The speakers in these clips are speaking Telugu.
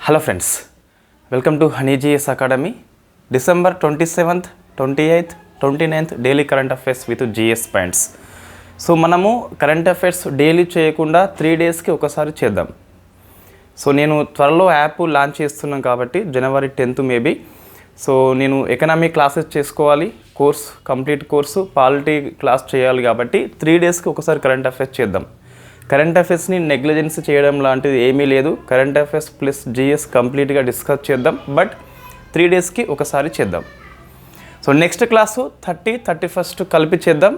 Hello friends, welcome to Honey GS Academy. December 27th, 28th, 29th daily current affairs with GS points. So మనము కరెంట్ అఫైర్స్ డైలీ చేయకుండా 3 డేస్కి ఒకసారి చేద్దాం. సో నేను త్వరలో యాప్ లాంచ్ చేస్తున్నాను కాబట్టి జనవరి 10th మేబీ. సో నేను ఎకనామీ క్లాసెస్ చేసుకోవాలి, కంప్లీట్ కోర్సు పాలిటీ క్లాస్ చేయాలి కాబట్టి 3 డేస్కి ఒకసారి కరెంట్ అఫైర్స్ చేద్దాం. కరెంట్ అఫైర్స్ని నెగ్లిజెన్స్ చేయడం లాంటిది ఏమీ లేదు. కరెంట్ అఫైర్స్ ప్లస్ జిఎస్ కంప్లీట్గా డిస్కస్ చేద్దాం, బట్ 3 డేస్కి ఒకసారి చేద్దాం. సో నెక్స్ట్ క్లాసు 30, 31st కలిపి చేద్దాం.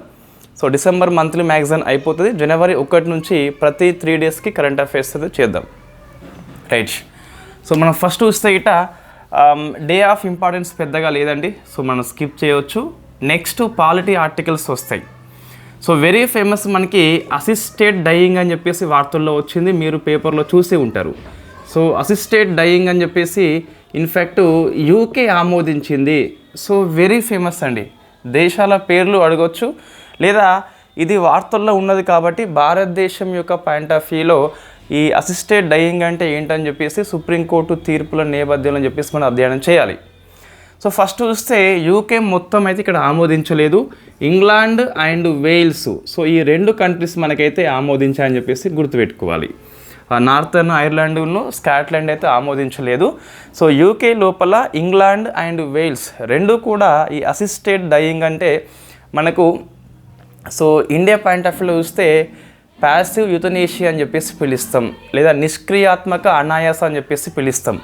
సో డిసెంబర్ మంత్లీ మ్యాగజైన్ అయిపోతుంది. జనవరి 1 నుంచి ప్రతి 3 డేస్కి కరెంట్ అఫైర్స్ అయితే చేద్దాం. రైట్. సో మనం ఫస్ట్ చూస్తే ఇట డే ఆఫ్ ఇంపార్టెన్స్ పెద్దగా లేదండి, సో మనం స్కిప్ చేయవచ్చు. నెక్స్ట్ పాలిటీ ఆర్టికల్స్ వస్తాయి. సో వెరీ ఫేమస్ మనకి అసిస్టెడ్ డయింగ్ అని చెప్పేసి వార్తల్లో వచ్చింది, మీరు పేపర్లో చూసి ఉంటారు. సో అసిస్టెడ్ డయింగ్ అని చెప్పేసి ఇన్ఫ్యాక్ట్ యూకే ఆమోదించింది. సో వెరీ ఫేమస్ అండి, దేశాల పేర్లు అడగొచ్చు, లేదా ఇది వార్తల్లో ఉన్నది కాబట్టి భారతదేశం యొక్క పాయింట్ ఆఫ్ వ్యూలో ఈ అసిస్టెడ్ డయింగ్ అంటే ఏంటని చెప్పేసి సుప్రీంకోర్టు తీర్పుల నేపథ్యంలో చెప్పేసి మనం అధ్యయనం చేయాలి. సో ఫస్ట్ చూస్తే యూకే మొత్తం అయితే ఇక్కడ ఆమోదించలేదు, ఇంగ్లాండ్ అండ్ వేల్స్, సో ఈ 2 కంట్రీస్ మనకైతే ఆమోదించాయని చెప్పేసి గుర్తుపెట్టుకోవాలి. నార్థర్న్ ఐర్లాండ్ను స్కాట్లాండ్ అయితే ఆమోదించలేదు. సో యూకే లోపల ఇంగ్లాండ్ అండ్ వేల్స్ 2 కూడా ఈ అసిస్టెడ్ డయింగ్ అంటే మనకు సో ఇండియా పాయింట్ ఆఫ్ వ్యూలో చూస్తే ప్యాసివ్ యూథనేషియా అని చెప్పేసి పిలుస్తాం, లేదా నిష్క్రియాత్మక అనాయాస అని చెప్పేసి పిలుస్తాం.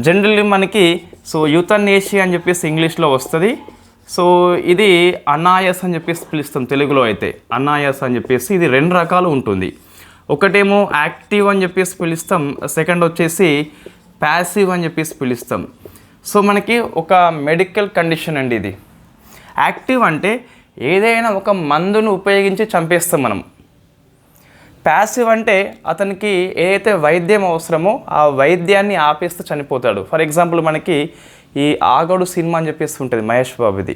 జనరల్లీ మనకి సో యూథనేషియా అని చెప్పేసి ఇంగ్లీష్లో వస్తుంది. సో ఇది అనాయాస అని చెప్పేసి పిలుస్తాం తెలుగులో అయితే. అనాయాస అని చెప్పేసి ఇది 2 రకాలు ఉంటుంది. ఒకటేమో యాక్టివ్ అని చెప్పేసి పిలుస్తాం, సెకండ్ వచ్చేసి ప్యాసివ్ అని చెప్పేసి పిలుస్తాం. సో మనకి ఒక మెడికల్ కండిషన్ అండి ఇది. యాక్టివ్ అంటే ఏదైనా ఒక మందును ఉపయోగించి చంపేస్తాం మనం. ప్యాసివ్ అంటే అతనికి ఏదైతే వైద్యం అవసరమో ఆ వైద్యాన్ని ఆపేస్తే చనిపోతాడు. ఫర్ ఎగ్జాంపుల్ మనకి ఈ ఆగడు సినిమా అని చెప్పేసి ఉంటుంది మహేష్ బాబుది,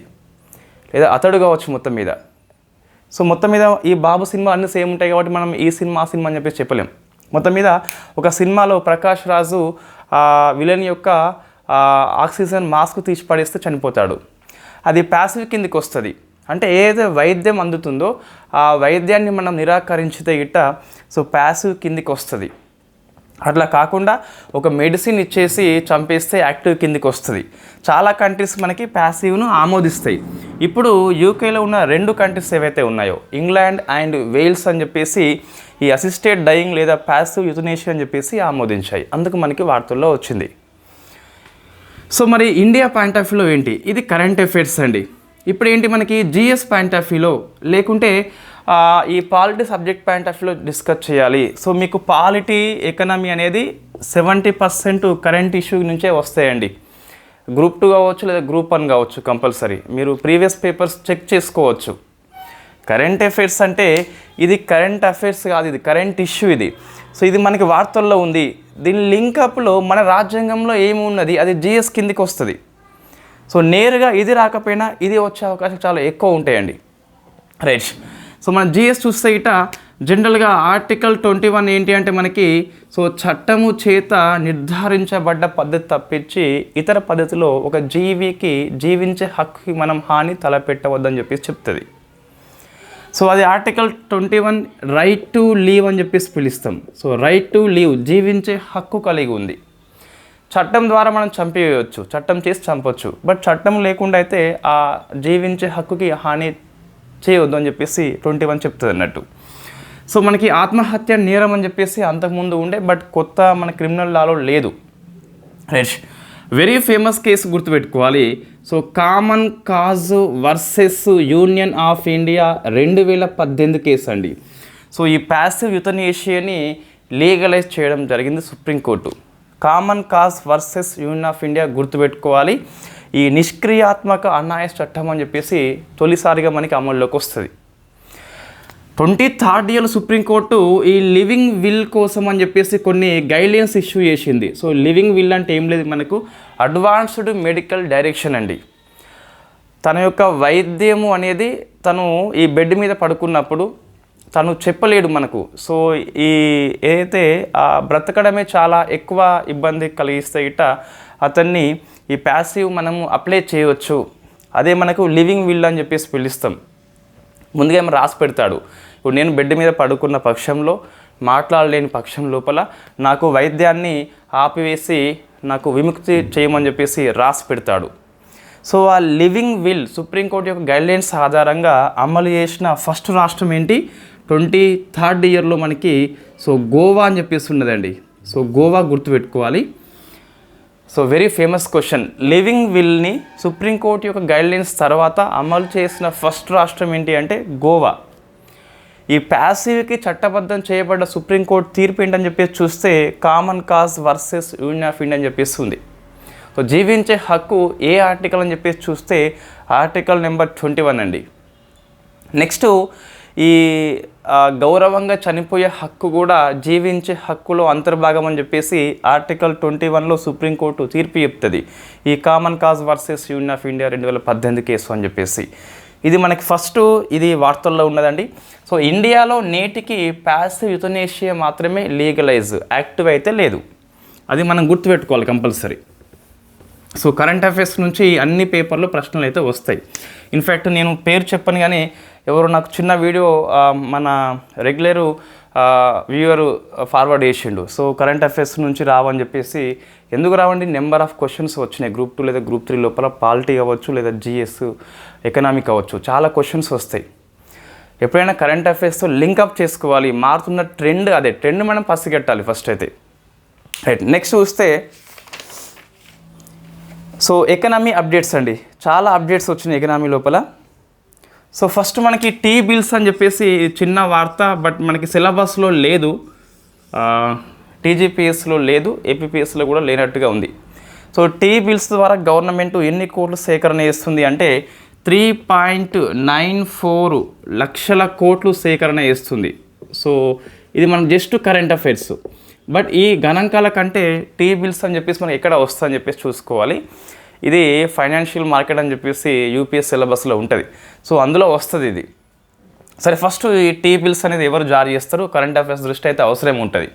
లేదా అతడు కావచ్చు మొత్తం మీద. సో మొత్తం మీద ఈ బాబు సినిమా అన్నీ సేమ్ ఉంటాయి కాబట్టి మనం ఈ సినిమా ఆ సినిమా అని చెప్పేసి చెప్పలేం. మొత్తం మీద ఒక సినిమాలో ప్రకాష్ రాజు విలన్ యొక్క ఆక్సిజన్ మాస్క్ తీసి పడేస్తే చనిపోతాడు. అది ప్యాసివ్ కిందకి వస్తుంది. అంటే ఏదైతే వైద్యం అందుతుందో ఆ వైద్యాన్ని మనం నిరాకరించితే గిట్ట సో ప్యాసివ్ కిందికి వస్తుంది. అట్లా కాకుండా ఒక మెడిసిన్ ఇచ్చేసి చంపేస్తే యాక్టివ్ కిందికి వస్తుంది. చాలా కంట్రీస్ మనకి ప్యాసివ్ను ఆమోదిస్తాయి. ఇప్పుడు యూకేలో ఉన్న 2 కంట్రీస్ ఏవైతే ఉన్నాయో ఇంగ్లాండ్ అండ్ వేల్స్ అని చెప్పేసి ఈ అసిస్టెడ్ డయింగ్ లేదా ప్యాసివ్ యూథనేషియా అని చెప్పేసి ఆమోదించాయి. అందుకు మనకి వార్తల్లో వచ్చింది. సో మరి ఇండియా పాయింట్ ఆఫ్ వ్యూలో ఏంటి? ఇది కరెంట్ అఫైర్స్ అండి. ఇప్పుడు ఏంటి మనకి జిఎస్ పాయింట్ ఆఫ్ వ్యూలో, లేకుంటే ఈ పాలిటీ సబ్జెక్ట్ పాయింట్ ఆఫ్ వ్యూలో డిస్కస్ చేయాలి. సో మీకు పాలిటీ ఎకనామీ అనేది 70% కరెంట్ ఇష్యూ నుంచే వస్తాయండి. గ్రూప్ 2 కావచ్చు, లేదా గ్రూప్ 1 కావచ్చు. కంపల్సరీ మీరు ప్రీవియస్ పేపర్స్ చెక్ చేసుకోవచ్చు. కరెంట్ అఫైర్స్ అంటే ఇది కరెంట్ అఫైర్స్ కాదు, ఇది కరెంట్ ఇష్యూ ఇది. సో ఇది మనకి వార్తల్లో ఉంది. దీని లింకప్లో మన రాజ్యాంగంలో ఏమి ఉన్నది అది జిఎస్ కిందికి వస్తుంది. సో నేరుగా ఇది రాకపోయినా ఇది వచ్చే అవకాశాలు చాలా ఎక్కువ ఉంటాయండి. రైట్. సో మన జిఎస్ చూస్తే ఇట జనరల్గా ఆర్టికల్ 21 ఏంటి అంటే మనకి సో చట్టము చేత నిర్ధారించబడ్డ పద్ధతి తప్పించి ఇతర పద్ధతిలో ఒక జీవికి జీవించే హక్కుకి మనం హాని తలపెట్టవద్దని చెప్పేసి చెప్తుంది. సో అది ఆర్టికల్ 21 రైట్ టు లీవ్ అని చెప్పేసి పిలుస్తాం. సో రైట్ టు లీవ్ జీవించే హక్కు కలిగి ఉంది. చట్టం ద్వారా మనం చంపేయవచ్చు, చట్టం చేసి చంపవచ్చు, బట్ చట్టం లేకుండా అయితే ఆ జీవించే హక్కుకి హాని చేయవద్దు అని చెప్పేసి 21 చెప్తుంది అన్నట్టు. సో మనకి ఆత్మహత్య నేరం అని చెప్పేసి అంతకుముందు ఉండే, బట్ కొత్త మన క్రిమినల్ లాలో లేదు. రైట్. వెరీ ఫేమస్ కేసు గుర్తుపెట్టుకోవాలి. So common cause versus union of India 2018 case అండి. సో ఈ ప్యాసివ్ యూథనేషియాని లీగలైజ్ చేయడం జరిగింది supreme court. Common cause versus union of India గుర్తుపెట్టుకోవాలి. ఈ నిష్క్రియాత్మక అనాయాస చట్టం అని చెప్పేసి తొలిసారిగా మనకి అమల్లోకి వస్తుంది. 23rd ఇయర్ సుప్రీంకోర్టు ఈ లివింగ్ విల్ కోసం అని చెప్పేసి కొన్ని గైడ్లైన్స్ ఇష్యూ చేసింది. సో లివింగ్ విల్ అంటే ఏం లేదు, మనకు అడ్వాన్స్డ్ మెడికల్ డైరెక్షన్ అండి. తన యొక్క వైద్యము అనేది తను ఈ బెడ్ మీద పడుకున్నప్పుడు తను చెప్పలేడు మనకు. సో ఈ ఏదైతే బ్రతకడమే చాలా ఎక్కువ ఇబ్బంది కలిగిస్తే ఇట అతన్ని ఈ ప్యాసివ్ మనము అప్లై చేయవచ్చు. అదే మనకు లివింగ్ విల్ అని చెప్పేసి పిలుస్తాం. ముందుగా ఏమో రాసి పెడతాడు. ఇప్పుడు నేను బెడ్ మీద పడుకున్న పక్షంలో, మాట్లాడలేని పక్షం లోపల నాకు వైద్యాన్ని ఆపివేసి నాకు విముక్తి చేయమని చెప్పేసి రాసి పెడతాడు. సో ఆ లివింగ్ విల్ సుప్రీంకోర్టు యొక్క గైడ్లైన్స్ ఆధారంగా అమలు చేసిన ఫస్ట్ రాష్ట్రం ఏంటి? 23rd ఇయర్లో మనకి సో గోవా అని చెప్పేసి ఉన్నదండి. సో గోవా గుర్తుపెట్టుకోవాలి. So very famous question. Living విల్ని సుప్రీంకోర్టు యొక్క గైడ్లైన్స్ తర్వాత అమలు చేసిన ఫస్ట్ రాష్ట్రం ఏంటి అంటే గోవా. ఈ ప్యాసివ్కి చట్టబద్ధం చేయబడ్డ సుప్రీంకోర్టు తీర్పు ఏంటని చెప్పేసి చూస్తే common cause versus union of India అని చెప్పేసి ఉంది. సో జీవించే హక్కు ఏ ఆర్టికల్ అని చెప్పేసి చూస్తే ఆర్టికల్ నెంబర్ 21 అండి. నెక్స్ట్ ఈ గౌరవంగా చనిపోయే హక్కు కూడా జీవించే హక్కులో అంతర్భాగం అని చెప్పేసి ఆర్టికల్ 21లో సుప్రీంకోర్టు తీర్పు చెప్తుంది. ఈ common cause versus union of India 2018 case అని చెప్పేసి ఇది మనకి ఫస్ట్ ఇది వార్తల్లో ఉన్నదండి. సో ఇండియాలో నేటికి ప్యాసివ్ యుథనేషియా మాత్రమే లీగలైజ్, యాక్టివ్ అయితే లేదు. అది మనం గుర్తుపెట్టుకోవాలి కంపల్సరీ. సో కరెంట్ అఫైర్స్ నుంచి అన్ని పేపర్లో ప్రశ్నలు అయితే వస్తాయి. ఇన్ఫ్యాక్ట్ నేను పేరు చెప్పను కానీ ఎవరు నాకు చిన్న వీడియో మన రెగ్యులరు వ్యూవర్ ఫార్వర్డ్ చేసిండు. సో కరెంట్ అఫైర్స్ నుంచి రావని చెప్పేసి. ఎందుకు రావండి? నెంబర్ ఆఫ్ క్వశ్చన్స్ వచ్చినాయి గ్రూప్ 2 లేదా గ్రూప్ 3 లోపల. పాలిటీ అవ్వచ్చు లేదా జిఎస్ ఎకనామిక్ అవ్వచ్చు, చాలా క్వశ్చన్స్ వస్తాయి. ఎప్పుడైనా కరెంట్ అఫైర్స్తో లింకప్ చేసుకోవాలి. మారుతున్న ట్రెండ్, అదే ట్రెండ్ మనం పసిగట్టాలి ఫస్ట్ అయితే. రైట్, నెక్స్ట్ చూస్తే సో ఎకనామీ అప్డేట్స్ అండి. చాలా అప్డేట్స్ వచ్చినాయి ఎకనామీ లోపల. సో ఫస్ట్ మనకి టీ బిల్స్ అని చెప్పేసి చిన్న వార్త, బట్ మనకి సిలబస్లో లేదు, టీజీపీఎస్లో లేదు, ఏపీపీఎస్లో కూడా లేనట్టుగా ఉంది. సో టీ బిల్స్ ద్వారా గవర్నమెంట్ ఎన్ని కోట్లు సేకరణ చేస్తుంది అంటే 3.94 లక్షల కోట్లు సేకరణ చేస్తుంది. సో ఇది మనం జస్ట్ కరెంట్ అఫైర్స్. బట్ ఈ గణాంకాల కంటే టీ బిల్స్ అని చెప్పేసి మనకి ఎక్కడ వస్తుందని చెప్పేసి చూసుకోవాలి. ఇది ఫైనాన్షియల్ మార్కెట్ అని చెప్పేసి యూపీఎస్ సిలబస్లో ఉంటుంది. సో అందులో వస్తుంది ఇది. సరే, ఫస్ట్ ఈ టీ బిల్స్ అనేది ఎవరు జారీ చేస్తారు? కరెంట్ అఫైర్స్ దృష్టి అయితే అవసరం ఉంటుంది.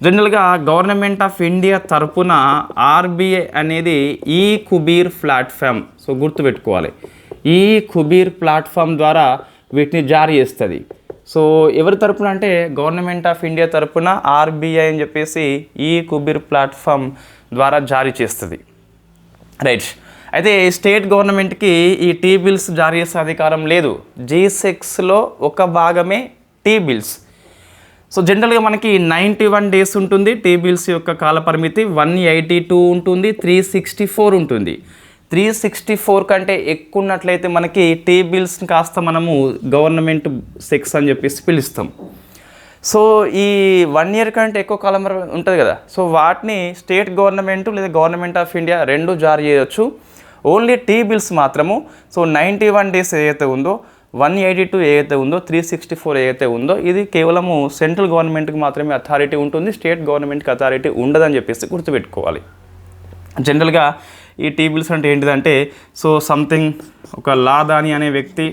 జనరల్గా గవర్నమెంట్ ఆఫ్ ఇండియా తరపున ఆర్బీఐ అనేది ఈ కుబీర్ ప్లాట్ఫామ్, సో గుర్తుపెట్టుకోవాలి, ఈ కుబీర్ ప్లాట్ఫామ్ ద్వారా వీటిని జారీ చేస్తుంది. సో ఎవరి తరపున అంటే గవర్నమెంట్ ఆఫ్ ఇండియా తరపున ఆర్బీఐ అని చెప్పేసి ఈ కుబీర్ ప్లాట్ఫామ్ ద్వారా జారీ చేస్తుంది. రైట్, అయితే స్టేట్ గవర్నమెంట్కి ఈ టీ బిల్స్ జారీ చేసే అధికారం లేదు. G6లో ఒక భాగమే టీ బిల్స్. సో జనరల్గా మనకి 91 డేస్ ఉంటుంది టీ బిల్స్ యొక్క కాల పరిమితి, 182 ఉంటుంది, 364 ఉంటుంది. 364 కంటే ఎక్కువ ఉన్నట్లయితే మనకి టీ బిల్స్ని కాస్త మనము గవర్నమెంట్ సెక్స్ అని చెప్పేసి పిలుస్తాం. సో ఈ 1 year కంటే ఎక్కువ కాలం ఉంటుంది కదా, సో వాటిని స్టేట్ గవర్నమెంట్ లేదా గవర్నమెంట్ ఆఫ్ ఇండియా రెండు జారీ చేయవచ్చు. ఓన్లీ టీ బిల్స్ మాత్రము సో 91 డేస్ ఏదైతే ఉందో, 182 ఏదైతే ఉందో, 364 ఏదైతే ఉందో, ఇది కేవలము సెంట్రల్ గవర్నమెంట్కి మాత్రమే అథారిటీ ఉంటుంది, స్టేట్ గవర్నమెంట్కి అథారిటీ ఉండదని చెప్పేసి గుర్తుపెట్టుకోవాలి. జనరల్గా ఈ టీ బిల్స్ అంటే ఏంటిదంటే, సో సంథింగ్ ఒక లాదాని అనే వ్యక్తి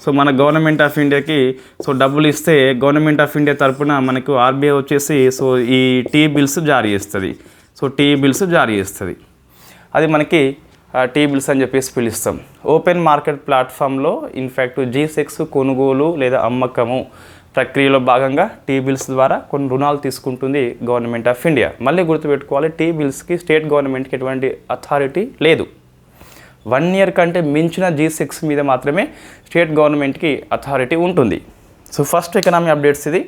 సో మన గవర్నమెంట్ ఆఫ్ ఇండియాకి సో డబ్బులు ఇస్తే గవర్నమెంట్ ఆఫ్ ఇండియా తరపున మనకు ఆర్బీఐ వచ్చేసి సో ఈ టీ బిల్స్ జారీ చేస్తుంది. సో టీ బిల్స్ జారీ చేస్తుంది, అది మనకి టీ బిల్స్ అని చెప్పేసి పిలుస్తాం. ఓపెన్ మార్కెట్ ప్లాట్ఫామ్లో ఇన్ఫ్యాక్ట్ G6 కొనుగోలు లేదా అమ్మకము ప్రక్రియలో భాగంగా టీ బిల్స్ ద్వారా కొన్ని రుణాలు తీసుకుంటుంది గవర్నమెంట్ ఆఫ్ ఇండియా. మళ్ళీ గుర్తుపెట్టుకోవాలి, టీ బిల్స్కి స్టేట్ గవర్నమెంట్కి ఎటువంటి అథారిటీ లేదు. 1 year కంటే మించిన G6 మీద మాత్రమే స్టేట్ గవర్నమెంట్కి అథారిటీ ఉంటుంది. సో ఫస్ట్ ఎకనామీ అప్డేట్స్ ఇది.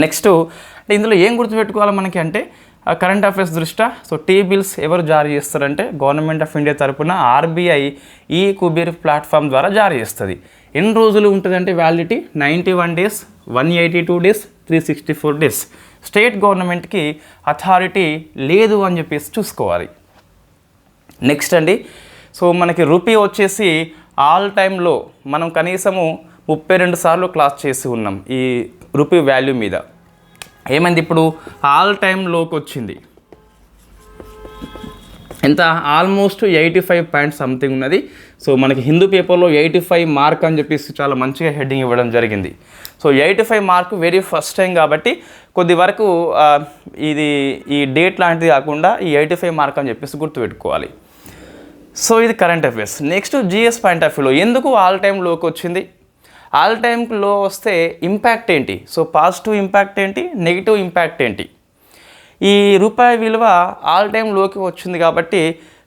నెక్స్ట్ అంటే ఇందులో ఏం గుర్తుపెట్టుకోవాలి మనకి అంటే కరెంట్ అఫైర్స్ దృష్ట్యా సో టీ బిల్స్ ఎవరు జారీ చేస్తారంటే గవర్నమెంట్ ఆఫ్ ఇండియా తరపున ఆర్బీఐ ఈ కుబీర్ ప్లాట్ఫామ్ ద్వారా జారీ చేస్తుంది. ఎన్ని రోజులు ఉంటుందంటే validity 91 days, 182 days, 364 days. State గవర్నమెంట్కి అథారిటీ లేదు అని చెప్పేసి చూసుకోవాలి. నెక్స్ట్ అండి, సో మనకి రూపీ వచ్చేసి ఆల్ టైంలో మనం కనీసము 32 సార్లు క్లాస్ చేసి ఉన్నాం ఈ రూపీ వాల్యూ మీద. ఏమైంది ఇప్పుడు ఆల్ టైమ్ లోకి వచ్చింది. ఎంత ఆల్మోస్ట్ 85 పాయింట్ సంథింగ్ ఉన్నది. సో మనకి హిందూ పేపర్లో 85 మార్క్ అని చెప్పేసి చాలా మంచిగా హెడ్డింగ్ ఇవ్వడం జరిగింది. So 85 mark very first time కాబట్టి కొద్ది వరకు ఇది ఈ డేట్ లాంటిది కాకుండా ఈ 85 మార్క్ అని చెప్పేసి గుర్తుపెట్టుకోవాలి. సో ఇది current affairs. Next GS point of వ్యూలో ఎందుకు ఆల్ టైమ్ లోకి వచ్చింది, ఆల్ టైమ్ లో వస్తే ఇంపాక్ట్ ఏంటి, సో పాజిటివ్ ఇంపాక్ట్ ఏంటి, నెగిటివ్ ఇంపాక్ట్ ఏంటి. ఈ రూపాయి విలువ ఆల్ టైమ్ లోకి వచ్చింది కాబట్టి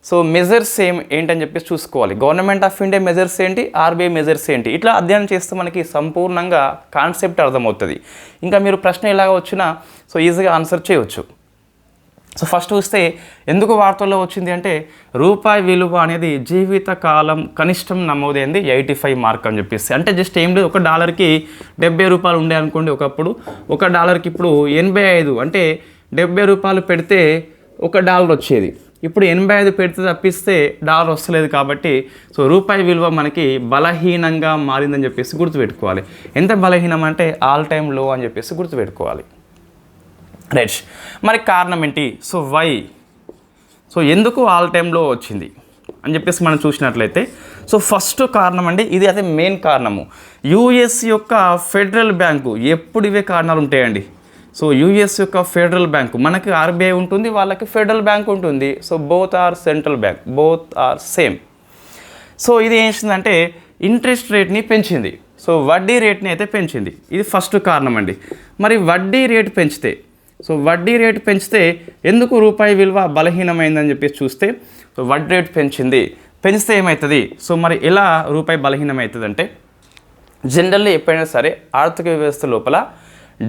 సో మెజర్స్ ఏంటని చెప్పేసి చూసుకోవాలి. గవర్నమెంట్ ఆఫ్ ఇండియా మెజర్స్ ఏంటి, ఆర్బీఐ మెజర్స్ ఏంటి, ఇట్లా అధ్యయనం చేస్తే మనకి సంపూర్ణంగా కాన్సెప్ట్ అర్థమవుతుంది. ఇంకా మీరు ప్రశ్న ఎలాగ వచ్చినా సో ఈజీగా ఆన్సర్ చేయవచ్చు. సో ఫస్ట్ చూస్తే ఎందుకు వార్తల్లో వచ్చింది అంటే రూపాయి విలువ అనేది జీవిత కాలం కనిష్టం నమోదైంది 85 మార్క్ అని చెప్పేసి. అంటే జస్ట్ ఏం లేదు, $1కి 70 రూపాయలు ఉండే అనుకోండి ఒకప్పుడు, $1కి ఇప్పుడు 85 అంటే 70 రూపాయలు పెడితే $1 వచ్చేది. ఇప్పుడు 85 పెడితే తప్పిస్తే డాలర్ వస్తలేదు కాబట్టి సో రూపాయి విలువ మనకి బలహీనంగా మారిందని చెప్పేసి గుర్తుపెట్టుకోవాలి. ఎంత బలహీనం అంటే ఆల్ టైమ్ లో అని చెప్పేసి గుర్తుపెట్టుకోవాలి. రైట్, మరి కారణం ఏంటి, సో వై, సో ఎందుకు ఆల్ టైంలో వచ్చింది అని చెప్పేసి మనం చూసినట్లయితే సో ఫస్ట్ కారణం అండి, ఇది అదే మెయిన్ కారణము. యుఎస్ యొక్క ఫెడరల్ బ్యాంకు, ఎప్పుడు ఇవే కారణాలు ఉంటాయండి. సో యుఎస్ యొక్క ఫెడరల్ బ్యాంకు, మనకి ఆర్బీఐ ఉంటుంది, వాళ్ళకి ఫెడరల్ బ్యాంక్ ఉంటుంది. So both are central bank, both are same. So ఇది ఏం చేసిందంటే ఇంట్రెస్ట్ రేట్ని పెంచింది, సో వడ్డీ రేట్ని అయితే పెంచింది. ఇది ఫస్ట్ కారణం అండి. మరి వడ్డీ రేటు పెంచితే, సో వడ్డీ రేటు పెంచితే ఎందుకు రూపాయి విలువ బలహీనమైందని చెప్పేసి చూస్తే సో వడ్డీ రేటు పెంచితే ఏమవుతుంది, సో మరి ఎలా రూపాయి బలహీనమవుతుంది అంటే జనరల్లీ ఎప్పుడైనా సరే ఆర్థిక వ్యవస్థ లోపల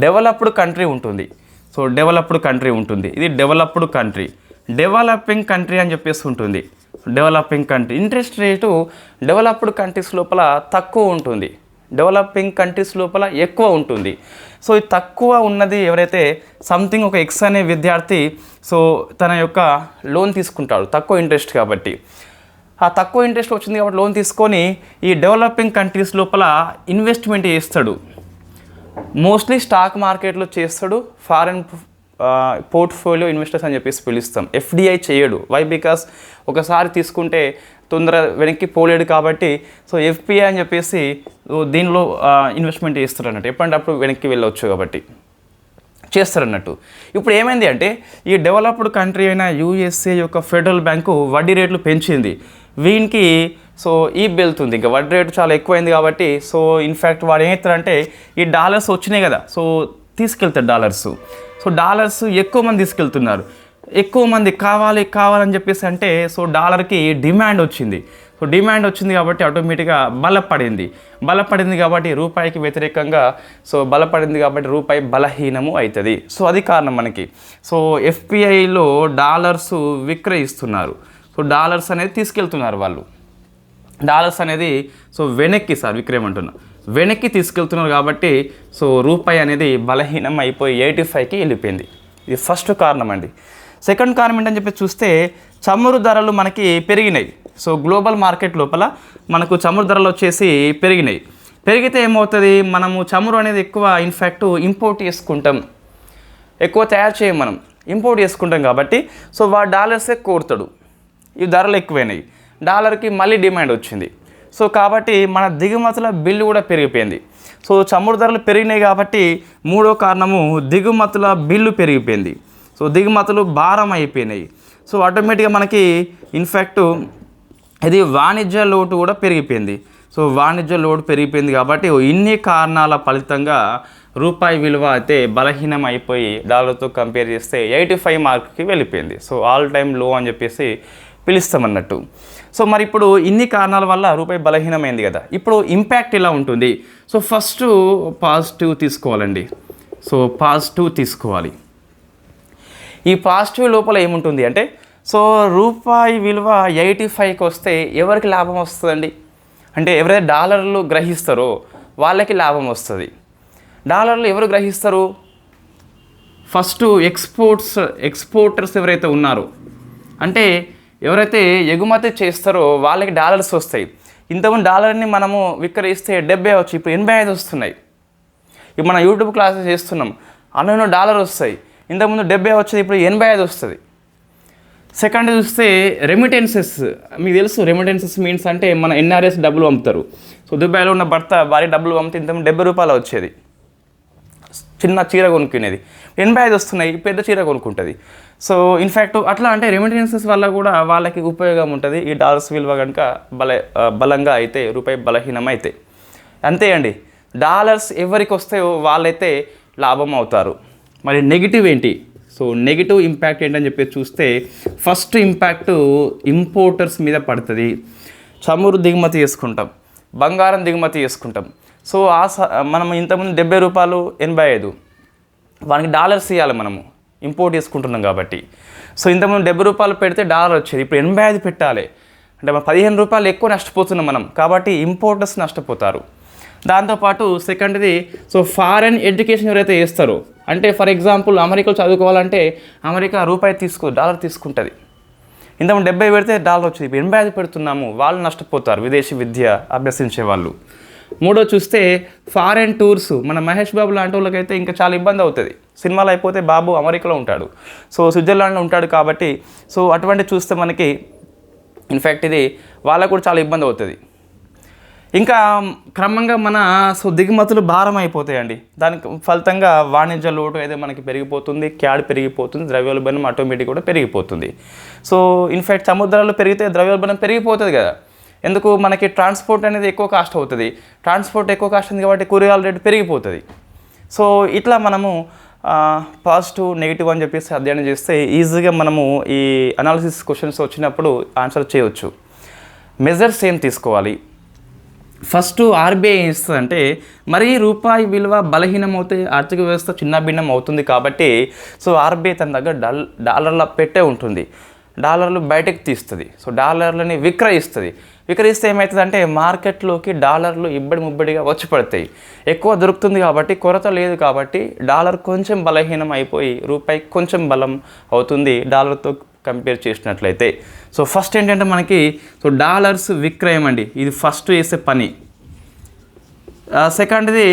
డెవలప్డ్ కంట్రీ ఉంటుంది. సో డెవలప్డ్ కంట్రీ ఉంటుంది, ఇది డెవలప్డ్ కంట్రీ, డెవలపింగ్ కంట్రీ అని చెప్పేసి ఉంటుంది. Developing country interest rate developed countries లోపల తక్కువ ఉంటుంది, డెవలపింగ్ కంట్రీస్ లోపల ఎక్కువ ఉంటుంది. సో ఈ తక్కువ ఉన్నది ఎవరైతే సంథింగ్ ఒక ఎక్స్ అనే విద్యార్థి సో తన యొక్క లోన్ తీసుకుంటాడు తక్కువ ఇంట్రెస్ట్ కాబట్టి, ఆ తక్కువ ఇంట్రెస్ట్ వచ్చింది కాబట్టి లోన్ తీసుకొని ఈ డెవలపింగ్ కంట్రీస్ లోపల ఇన్వెస్ట్మెంట్ చేస్తాడు. మోస్ట్లీ స్టాక్ మార్కెట్లో చేస్తాడు, ఫారెన్ పోర్ట్ఫోలియో ఇన్వెస్టర్స్ అని చెప్పేసి పిలుస్తాం. ఎఫ్డిఐ చేయడు. వై? బికాస్ ఒకసారి తీసుకుంటే తొందర వెనక్కి పోలేడు కాబట్టి సో ఎఫ్పిఐ అని చెప్పేసి దీనిలో ఇన్వెస్ట్మెంట్ చేస్తారు అన్నట్టు, ఎప్పుడంటే అప్పుడు వెనక్కి వెళ్ళవచ్చు కాబట్టి చేస్తారు అన్నట్టు. ఇప్పుడు ఏమైంది అంటే ఈ డెవలప్డ్ కంట్రీ అయిన యూఎస్ఏ యొక్క ఫెడరల్ బ్యాంకు వడ్డీ రేట్లు పెంచింది. వీనికి సో ఈ వెళ్తుంది, ఇంకా వడ్డీ రేటు చాలా ఎక్కువైంది కాబట్టి సో ఇన్ఫ్యాక్ట్ వాడు ఏం చేస్తారంటే ఈ డాలర్స్ వచ్చినాయి కదా, సో తీసుకెళ్తారు డాలర్స్. సో డాలర్స్ ఎక్కువ మంది తీసుకెళ్తున్నారు, ఎక్కువ మంది కావాలని చెప్పేసి అంటే సో డాలర్కి డిమాండ్ వచ్చింది. సో డిమాండ్ వచ్చింది కాబట్టి ఆటోమేటిక్గా బలపడింది కాబట్టి రూపాయికి వ్యతిరేకంగా సో బలపడింది కాబట్టి రూపాయి బలహీనము అవుతుంది. సో అది కారణం మనకి. సో ఎఫ్పిఐలో డాలర్స్ విక్రయిస్తున్నారు, సో డాలర్స్ అనేది తీసుకెళ్తున్నారు వాళ్ళు, డాలర్స్ అనేది సో వెనక్కి తీసుకెళ్తున్నారు కాబట్టి సో రూపాయి అనేది బలహీనం అయిపోయి 85కి వెళ్ళిపోయింది. ఇది ఫస్ట్ కారణం అండి. సెకండ్ కారణం ఏంటని చెప్పి చూస్తే చమురు ధరలు మనకి పెరిగినాయి. సో గ్లోబల్ మార్కెట్ లోపల మనకు చమురు ధరలు వచ్చేసి పెరిగితే ఏమవుతుంది, మనము చమురు అనేది ఎక్కువ ఇన్ఫ్యాక్ట్ ఇంపోర్ట్ చేసుకుంటాం, ఎక్కువ తయారు చేయం, మనం ఇంపోర్ట్ చేసుకుంటాం కాబట్టి సో వాడు డాలర్సే కోరుతాడు. ఈ ధరలు ఎక్కువైనాయి, డాలర్కి మళ్ళీ డిమాండ్ వచ్చింది. సో కాబట్టి మన దిగుమతుల బిల్లు కూడా పెరిగిపోయింది. సో చమురు ధరలు పెరిగినాయి కాబట్టి మూడో కారణము దిగుమతుల బిల్లు పెరిగిపోయింది. సో దిగుమతులు భారం అయిపోయినాయి. సో ఆటోమేటిక్గా మనకి ఇన్ఫ్యాక్ట్ ఇది వాణిజ్య లోటు కూడా పెరిగిపోయింది. సో వాణిజ్య లోటు పెరిగిపోయింది కాబట్టి ఇన్ని కారణాల ఫలితంగా రూపాయి విలువ అయితే బలహీనం అయిపోయి డాలర్తో కంపేర్ చేస్తే 85 మార్క్కి వెళ్ళిపోయింది. సో ఆల్ టైమ్ లో అని చెప్పేసి పిలుస్తామన్నట్టు. సో మరి ఇప్పుడు ఇన్ని కారణాల వల్ల రూపాయి బలహీనమైంది కదా, ఇప్పుడు ఇంపాక్ట్ ఎలా ఉంటుంది. సో ఫస్ట్ పాజిటివ్ తీసుకోవాలండి. సో పాజిటివ్ తీసుకోవాలి. ఈ పాజిటివ్ లోపల ఏముంటుంది అంటే సో రూపాయి విలువ 85కి వస్తే ఎవరికి లాభం వస్తుందండి అంటే ఎవరైతే డాలర్లు గ్రహిస్తారో వాళ్ళకి లాభం వస్తుంది. డాలర్లు ఎవరు గ్రహిస్తారు, ఫస్ట్ ఎక్స్పోర్టర్స్ ఎవరైతే ఉన్నారో అంటే ఎవరైతే ఎగుమతి చేస్తారో వాళ్ళకి డాలర్స్ వస్తాయి. ఇంతకుముందు డాలర్ని మనము విక్రయిస్తే 70 వచ్చి ఇప్పుడు 85 వస్తున్నాయి. ఇప్పుడు మనం యూట్యూబ్ క్లాసెస్ చేస్తున్నాం, అందులో డాలర్ వస్తాయి. ఇంతకుముందు 70 వచ్చేది ఇప్పుడు 85 వస్తుంది. సెకండ్ చూస్తే రెమిటెన్సెస్. మీకు తెలుసు రెమిటెన్సెస్ మీన్స్ అంటే మన ఎన్ఆర్ఎస్ డబ్బులు పంపుతారు. సో దుబాయ్లో ఉన్న భర్త భార్య డబ్బులు పంపితే ఇంత ₹70 వచ్చేది, చిన్న చీర కొనుక్కునేది. 85 వస్తున్నాయి, పెద్ద చీర కొనుక్కుంటుంది. సో ఇన్ఫ్యాక్ట్ అట్లా అంటే రెమిటెన్సెస్ వల్ల కూడా వాళ్ళకి ఉపయోగం ఉంటుంది. ఈ డాలర్స్ విలువ కనుక బలంగా అయితే, రూపాయి బలహీనం అయితే అంతే అండి. డాలర్స్ ఎవరికి వస్తాయో వాళ్ళైతే లాభం అవుతారు. మరి నెగిటివ్ ఏంటి? సో నెగిటివ్ ఇంపాక్ట్ ఏంటని చెప్పేసి చూస్తే ఫస్ట్ ఇంపాక్ట్ ఇంపోర్టర్స్ మీద పడుతుంది. చమురు దిగుమతి చేసుకుంటాం, బంగారం దిగుమతి చేసుకుంటాం. సో మనం ఇంతకుముందు ₹70, 85 వానికి డాలర్స్ ఇవ్వాలి, మనము ఇంపోర్ట్ చేసుకుంటున్నాం కాబట్టి. సో ఇంతకుముందు ₹70 పెడితే డాలర్ వచ్చేది, ఇప్పుడు 85 పెట్టాలి అంటే మనం ₹15 ఎక్కువ నష్టపోతున్నాం మనం, కాబట్టి ఇంపోర్టర్స్ నష్టపోతారు. దాంతోపాటు సెకండ్ది, సో ఫారెన్ ఎడ్యుకేషన్ ఎవరైతే చేస్తారో, అంటే ఫర్ ఎగ్జాంపుల్ అమెరికాలో చదువుకోవాలంటే అమెరికా డాలర్ తీసుకుంటుంది. ఇంతకుముందు 70 పెడితే డాలర్ వచ్చేది, ఇప్పుడు 85 పెడుతున్నాము, వాళ్ళు నష్టపోతారు, విదేశీ విద్య అభ్యసించే వాళ్ళు. మూడో చూస్తే ఫారెన్ టూర్స్. మన మహేష్ బాబు లాంటి వాళ్ళకైతే ఇంకా చాలా ఇబ్బంది అవుతుంది. సినిమాలు అయిపోతే బాబు అమెరికాలో ఉంటాడు, సో స్విట్జర్లాండ్లో ఉంటాడు కాబట్టి, సో అటువంటి చూస్తే మనకి ఇన్ఫ్యాక్ట్ ఇది వాళ్ళకు కూడా చాలా ఇబ్బంది అవుతుంది. ఇంకా క్రమంగా మన దిగుమతులు భారం అయిపోతాయండి. దానికి ఫలితంగా వాణిజ్య లోటు అయితే మనకి పెరిగిపోతుంది, క్యాడ్ పెరిగిపోతుంది, ద్రవ్యోల్బణం ఆటోమేటిక్ కూడా పెరిగిపోతుంది. సో ఇన్ఫ్యాక్ట్ సముద్రాలు పెరిగితే ద్రవ్యోల్బణం పెరిగిపోతుంది కదా. ఎందుకు? మనకి ట్రాన్స్పోర్ట్ అనేది ఎక్కువ కాస్ట్ అవుతుంది. ట్రాన్స్పోర్ట్ ఎక్కువ కాస్ట్ ఉంది కాబట్టి కూరగాయల రేటు పెరిగిపోతుంది. సో ఇట్లా మనము పాజిటివ్ నెగిటివ్ అని చెప్పేసి అధ్యయనం చేస్తే ఈజీగా మనము ఈ అనాలిసిస్ క్వశ్చన్స్ వచ్చినప్పుడు ఆన్సర్ చేయవచ్చు. మెజర్స్ ఏం తీసుకోవాలి? ఫస్ట్ ఆర్బీఐ ఏం ఇస్తుందంటే, మరీ రూపాయి విలువ బలహీనం అవుతే ఆర్థిక వ్యవస్థ చిన్నభిన్నం అవుతుంది కాబట్టి, సో ఆర్బీఐ తన దగ్గర డాలర్ల పెట్టే ఉంటుంది, డాలర్లు బయటకు తీస్తుంది. సో డాలర్లని విక్రయిస్తే ఏమవుతుందంటే మార్కెట్లోకి డాలర్లు ముబ్బడిగా వచ్చి పడతాయి. ఎక్కువ దొరుకుతుంది కాబట్టి, కొరత లేదు కాబట్టి డాలర్ కొంచెం బలహీనం అయిపోయి రూపాయి కొంచెం బలం అవుతుంది డాలర్తో కంపేర్ చేసినట్లయితే. సో ఫస్ట్ ఏంటంటే మనకి డాలర్స్ విక్రయం అండి, ఇది ఫస్ట్ చేసే పని. సెకండ్ది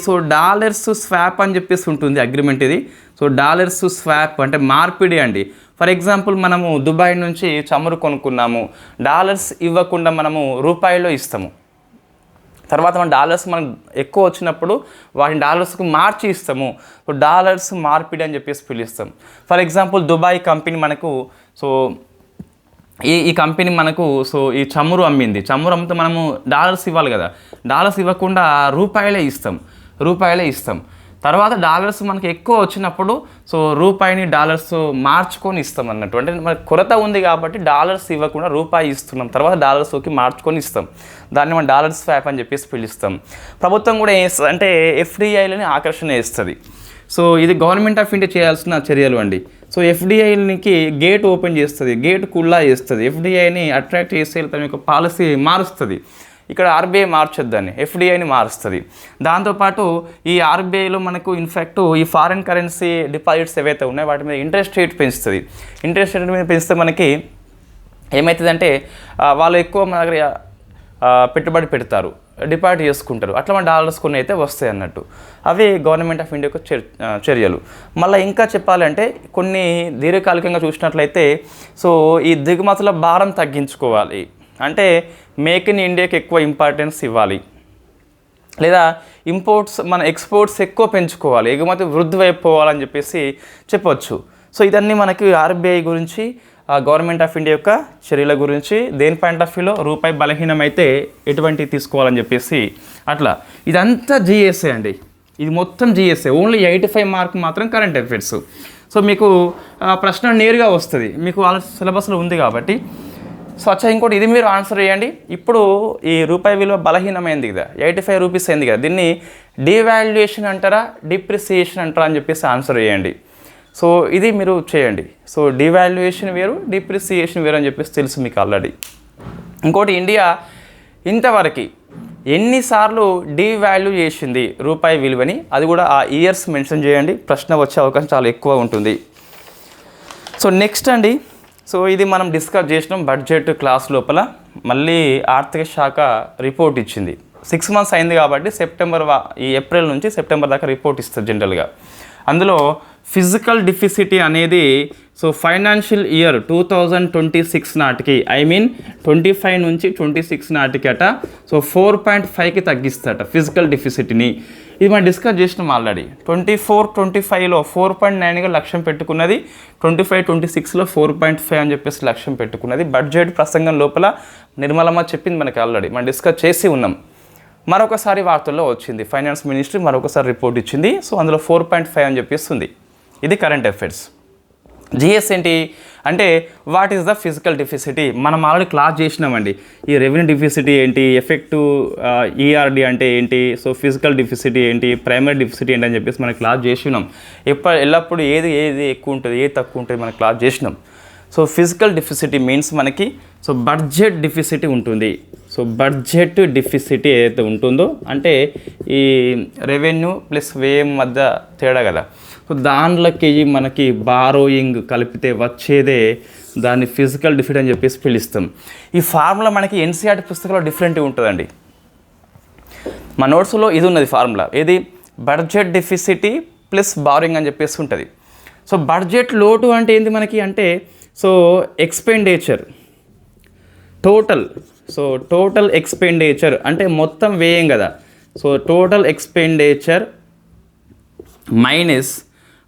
సో డాలర్స్ స్వాప్ అని చెప్పేసి ఉంటుంది అగ్రిమెంట్ ఇది. సో డాలర్స్ స్వాప్ అంటే మార్పిడి అండి. ఫర్ ఎగ్జాంపుల్ మనము దుబాయ్ నుంచి చమురు కొనుక్కున్నాము, డాలర్స్ ఇవ్వకుండా మనము రూపాయల్లో ఇస్తాము. తర్వాత మన డాలర్స్ మనకు ఎక్కువ వచ్చినప్పుడు వాటిని డాలర్స్కు మార్చి ఇస్తాము. సో డాలర్స్ మార్పిడి అని చెప్పేసి పిలుస్తాం. ఫర్ ఎగ్జాంపుల్ దుబాయ్ కంపెనీ మనకు ఈ కంపెనీ మనకు ఈ చమురు అమ్మితే మనము డాలర్స్ ఇవ్వాలి కదా, డాలర్స్ ఇవ్వకుండా రూపాయలే ఇస్తాం. తర్వాత డాలర్స్ మనకి ఎక్కువ వచ్చినప్పుడు సో రూపాయిని డాలర్స్ మార్చుకొని ఇస్తాం అన్నట్టు. అంటే మనకు కొరత ఉంది కాబట్టి డాలర్స్ ఇవ్వకుండా రూపాయి ఇస్తున్నాం, తర్వాత డాలర్స్కి మార్చుకొని ఇస్తాం. దాన్ని మనం డాలర్స్ స్వాప్ అని చెప్పేసి పిలుస్తాం. ప్రభుత్వం కూడా ఏం చేస్తుంది అంటే ఎఫ్డిఐలని ఆకర్షణ చేస్తుంది. సో ఇది గవర్నమెంట్ ఆఫ్ ఇండియా చేయాల్సిన చర్యలు అండి. సో ఎఫ్డిఐకి గేట్ ఓపెన్ చేస్తుంది, గేట్ కుల్లా చేస్తుంది, ఎఫ్డిఐని అట్రాక్ట్ చేసే తన యొక్క పాలసీ మారుస్తుంది. ఇక్కడ ఆర్బీఐ మార్చొద్దని ఎఫ్డిఐని మారుస్తుంది. దాంతోపాటు ఈ ఆర్బీఐలో మనకు ఇన్ఫ్యాక్ట్ ఈ ఫారిన్ కరెన్సీ డిపాజిట్స్ ఏవైతే ఉన్నాయో వాటి మీద ఇంట్రెస్ట్ రేట్ పెంచుతుంది. ఇంట్రెస్ట్ రేట్ మీద పెంచితే మనకి ఏమవుతుందంటే వాళ్ళు ఎక్కువ మన దగ్గర పెట్టుబడి పెడతారు, డిపాజిట్ చేసుకుంటారు, అట్లా మన డాలర్స్ కొన్ని అయితే వస్తాయి అన్నట్టు. అవి గవర్నమెంట్ ఆఫ్ ఇండియా యొక్క చర్యలు. మళ్ళీ ఇంకా చెప్పాలంటే కొన్ని దీర్ఘకాలికంగా చూసినట్లయితే సో ఈ దిగుమతుల భారం తగ్గించుకోవాలి అంటే మేక్ ఇన్ ఇండియాకి ఎక్కువ ఇంపార్టెన్స్ ఇవ్వాలి, లేదా మన ఎక్స్పోర్ట్స్ ఎక్కువ పెంచుకోవాలి, ఎగుమతి వృద్ధి వైపు పోవాలని చెప్పేసి చెప్పవచ్చు. సో ఇదన్నీ మనకి ఆర్బీఐ గురించి, గవర్నమెంట్ ఆఫ్ ఇండియా యొక్క చర్యల గురించి, దేని పాయింట్ ఆఫ్ వ్యూలో రూపాయి బలహీనమైతే ఎటువంటి తీసుకోవాలని చెప్పేసి అట్లా. ఇదంతా జిఎస్ఏ అండి, ఇది మొత్తం జిఎస్ఏ. ఓన్లీ 85 మార్క్ మాత్రం కరెంట్ అఫైర్స్. సో మీకు ప్రశ్న నేరుగా వస్తుంది, మీకు వాళ్ళ సిలబస్లో ఉంది కాబట్టి. సో ఇంకోటి ఇది మీరు ఆన్సర్ చేయండి. ఇప్పుడు ఈ రూపాయి విలువ బలహీనమైంది కదా, 85 రూపీస్ అయింది కదా, దీన్ని డివాల్యుయేషన్ అంటారా డిప్రిసియేషన్ అంటారా అని చెప్పేసి ఆన్సర్ చేయండి. సో ఇది మీరు చేయండి. సో డివాల్యుయేషన్ వేరు, డిప్రిసియేషన్ వేరు అని చెప్పేసి తెలుసు మీకు ఆల్రెడీ. ఇంకోటి ఇండియా ఇంతవరకు ఎన్నిసార్లు డివాల్యూ చేసింది రూపాయి విలువని, అది కూడా ఆ ఇయర్స్ మెన్షన్ చేయండి. ప్రశ్న వచ్చే అవకాశం చాలా ఎక్కువ ఉంటుంది. సో నెక్స్ట్ అండి, సో ఇది మనం డిస్కస్ చేసినాం బడ్జెట్ క్లాస్ లోపల. మళ్ళీ ఆర్థిక శాఖ రిపోర్ట్ ఇచ్చింది. 6 months అయింది కాబట్టి ఈ ఏప్రిల్ నుంచి సెప్టెంబర్ దాకా రిపోర్ట్ ఇస్తుంది జనరల్గా. అందులో ఫిజికల్ డెఫిసిట్ అనేది సో ఫైనాన్షియల్ ఇయర్ 2026 నాటికి, ఐ మీన్ 25 నుంచి 26 నాటికి అట సో 4.5కి తగ్గిస్తాట ఫిజికల్ డెఫిసిట్ని. ఇది మనం డిస్కస్ చేసినాం ఆల్రెడీ. 24-25లో 4.9గా లక్ష్యం పెట్టుకున్నది, 25-26లో 4.5 అని చెప్పేసి లక్ష్యం పెట్టుకున్నది. బడ్జెట్ ప్రసంగం లోపల నిర్మలమ్మ చెప్పింది మనకి ఆల్రెడీ, మనం డిస్కస్ చేసి ఉన్నాం. మరొకసారి వార్తల్లో వచ్చింది, ఫైనాన్స్ మినిస్ట్రీ మరొకసారి రిపోర్ట్ ఇచ్చింది. సో అందులో 4.5 అని చెప్పేస్తుంది. ఇది కరెంట్ అఫైర్స్. జిఎస్ ఏంటి అంటే వాట్ ఈస్ ద ఫిజికల్ డెఫిసిటీ. మనం ఆల్రెడీ క్లాస్ చేసినామండి. ఈ రెవెన్యూ డెఫిసిటీ ఏంటి, ఎఫెక్టివ్ ఈఆర్డి అంటే ఏంటి, సో ఫిజికల్ డెఫిసిటీ ఏంటి, ప్రైమరీ డెఫిసిటీ ఏంటి అని చెప్పేసి మనం క్లాస్ చేసినాం. ఎల్లప్పుడు ఏది ఎక్కువ ఉంటుంది, ఏది తక్కువ ఉంటుంది మనం క్లాస్ చేసినాం. సో ఫిజికల్ డెఫిసిటీ మీన్స్ మనకి సో బడ్జెట్ డెఫిసిటీ ఉంటుంది. సో బడ్జెట్ డెఫిసిటీ ఏదైతే ఉంటుందో అంటే ఈ రెవెన్యూ ప్లస్ వ్యయం మధ్య తేడా కదా, సో దాంట్లోకి మనకి బారోయింగ్ కలిపితే వచ్చేదే దాన్ని ఫిజికల్ డెఫిసిట్ అని చెప్పేసి పిలుస్తాం. ఈ ఫార్ములా మనకి ఎన్సీఆర్టీ పుస్తకంలో డిఫరెంట్గా ఉంటుందండి. మా నోట్స్లో ఇది ఉన్నది ఫార్ములా, ఏది బడ్జెట్ డెఫిసిటీ ప్లస్ బారోయింగ్ అని చెప్పేసి ఉంటుంది. సో బడ్జెట్ లోటు అంటే ఏంది మనకి అంటే so expenditure total, so total expenditure అంటే మొత్తం వ్యయం కదా. సో టోటల్ ఎక్స్పెండిచర్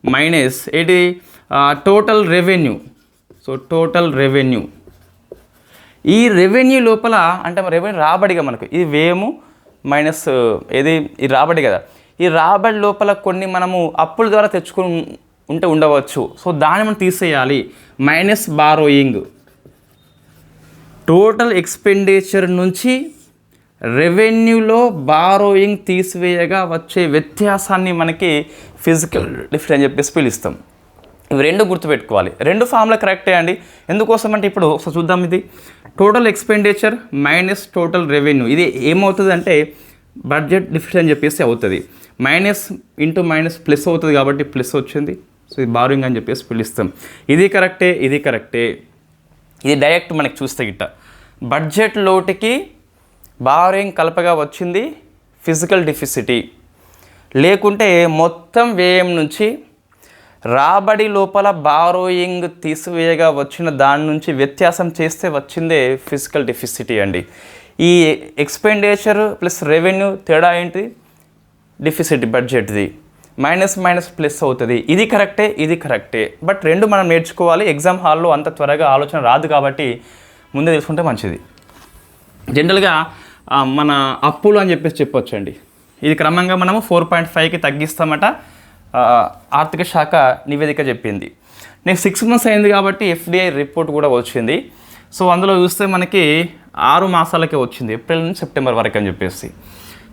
మైనస్ ఏంటి total revenue. So total revenue, ఈ రెవెన్యూ లోపల అంటే రెవెన్యూ రాబడిగా మనకు ఇది వ్యయము మైనస్ ఏది ఈ రాబడి కదా. ఈ రాబడి లోపల కొన్ని మనము అప్పుల ద్వారా తెచ్చుకుని ఉంటే ఉండవచ్చు, సో దాన్ని మనం తీసేయాలి. మైనస్ బారోయింగ్, టోటల్ ఎక్స్పెండిచర్ నుంచి రెవెన్యూలో బారోయింగ్ తీసివేయగా వచ్చే వ్యత్యాసాన్ని మనకి ఫిజికల్ డెఫిసిట్ అని చెప్పేసి పిలుస్తాం. ఇవి రెండు గుర్తుపెట్టుకోవాలి. రెండు ఫార్ములా కరెక్టే అండి. ఎందుకోసం అంటే ఇప్పుడు చూద్దాం. ఇది total expenditure minus total revenue, ఇది ఏమవుతుంది అంటే బడ్జెట్ డెఫిసిట్ అని చెప్పేసి అవుతుంది. మైనస్ ఇంటూ మైనస్ ప్లస్ అవుతుంది కాబట్టి ప్లస్ వచ్చింది. సో ఇది బారోయింగ్ అని చెప్పేసి పిలుస్తాం. ఇది కరెక్టే, ఇది కరెక్టే. ఇది డైరెక్ట్ మనకి చూస్తే గిట్ట బడ్జెట్ లోటుకి బారోయింగ్ కలపగా వచ్చింది ఫిజికల్ డెఫిసిటీ. లేకుంటే మొత్తం వ్యయం నుంచి రాబడి లోపల బారోయింగ్ తీసివేయగా వచ్చిన దాని నుంచి వ్యత్యాసం చేస్తే వచ్చిందే ఫిజికల్ డెఫిసిటీ అండి. ఈ ఎక్స్పెండిచర్ ప్లస్ రెవెన్యూ తేడా ఏంటి, డెఫిసిట్ బడ్జెట్ది. మైనస్ ప్లస్ అవుతుంది. ఇది కరెక్టే, ఇది కరెక్టే. బట్ రెండు మనం నేర్చుకోవాలి. ఎగ్జామ్ హాల్లో అంత త్వరగా ఆలోచన రాదు కాబట్టి ముందే తెలుసుకుంటే మంచిది. జనరల్గా మన అప్పులు అని చెప్పేసి చెప్పొచ్చండి. ఇది క్రమంగా మనము 4.5కి తగ్గిస్తామట ఆర్థిక శాఖ నివేదిక చెప్పింది. నెక్స్ట్ 6 months అయింది కాబట్టి ఎఫ్డిఐ రిపోర్ట్ కూడా వచ్చింది. సో అందులో చూస్తే మనకి 6 మాసాలకే వచ్చింది, ఏప్రిల్ నుంచి సెప్టెంబర్ వరకు అని చెప్పేసి.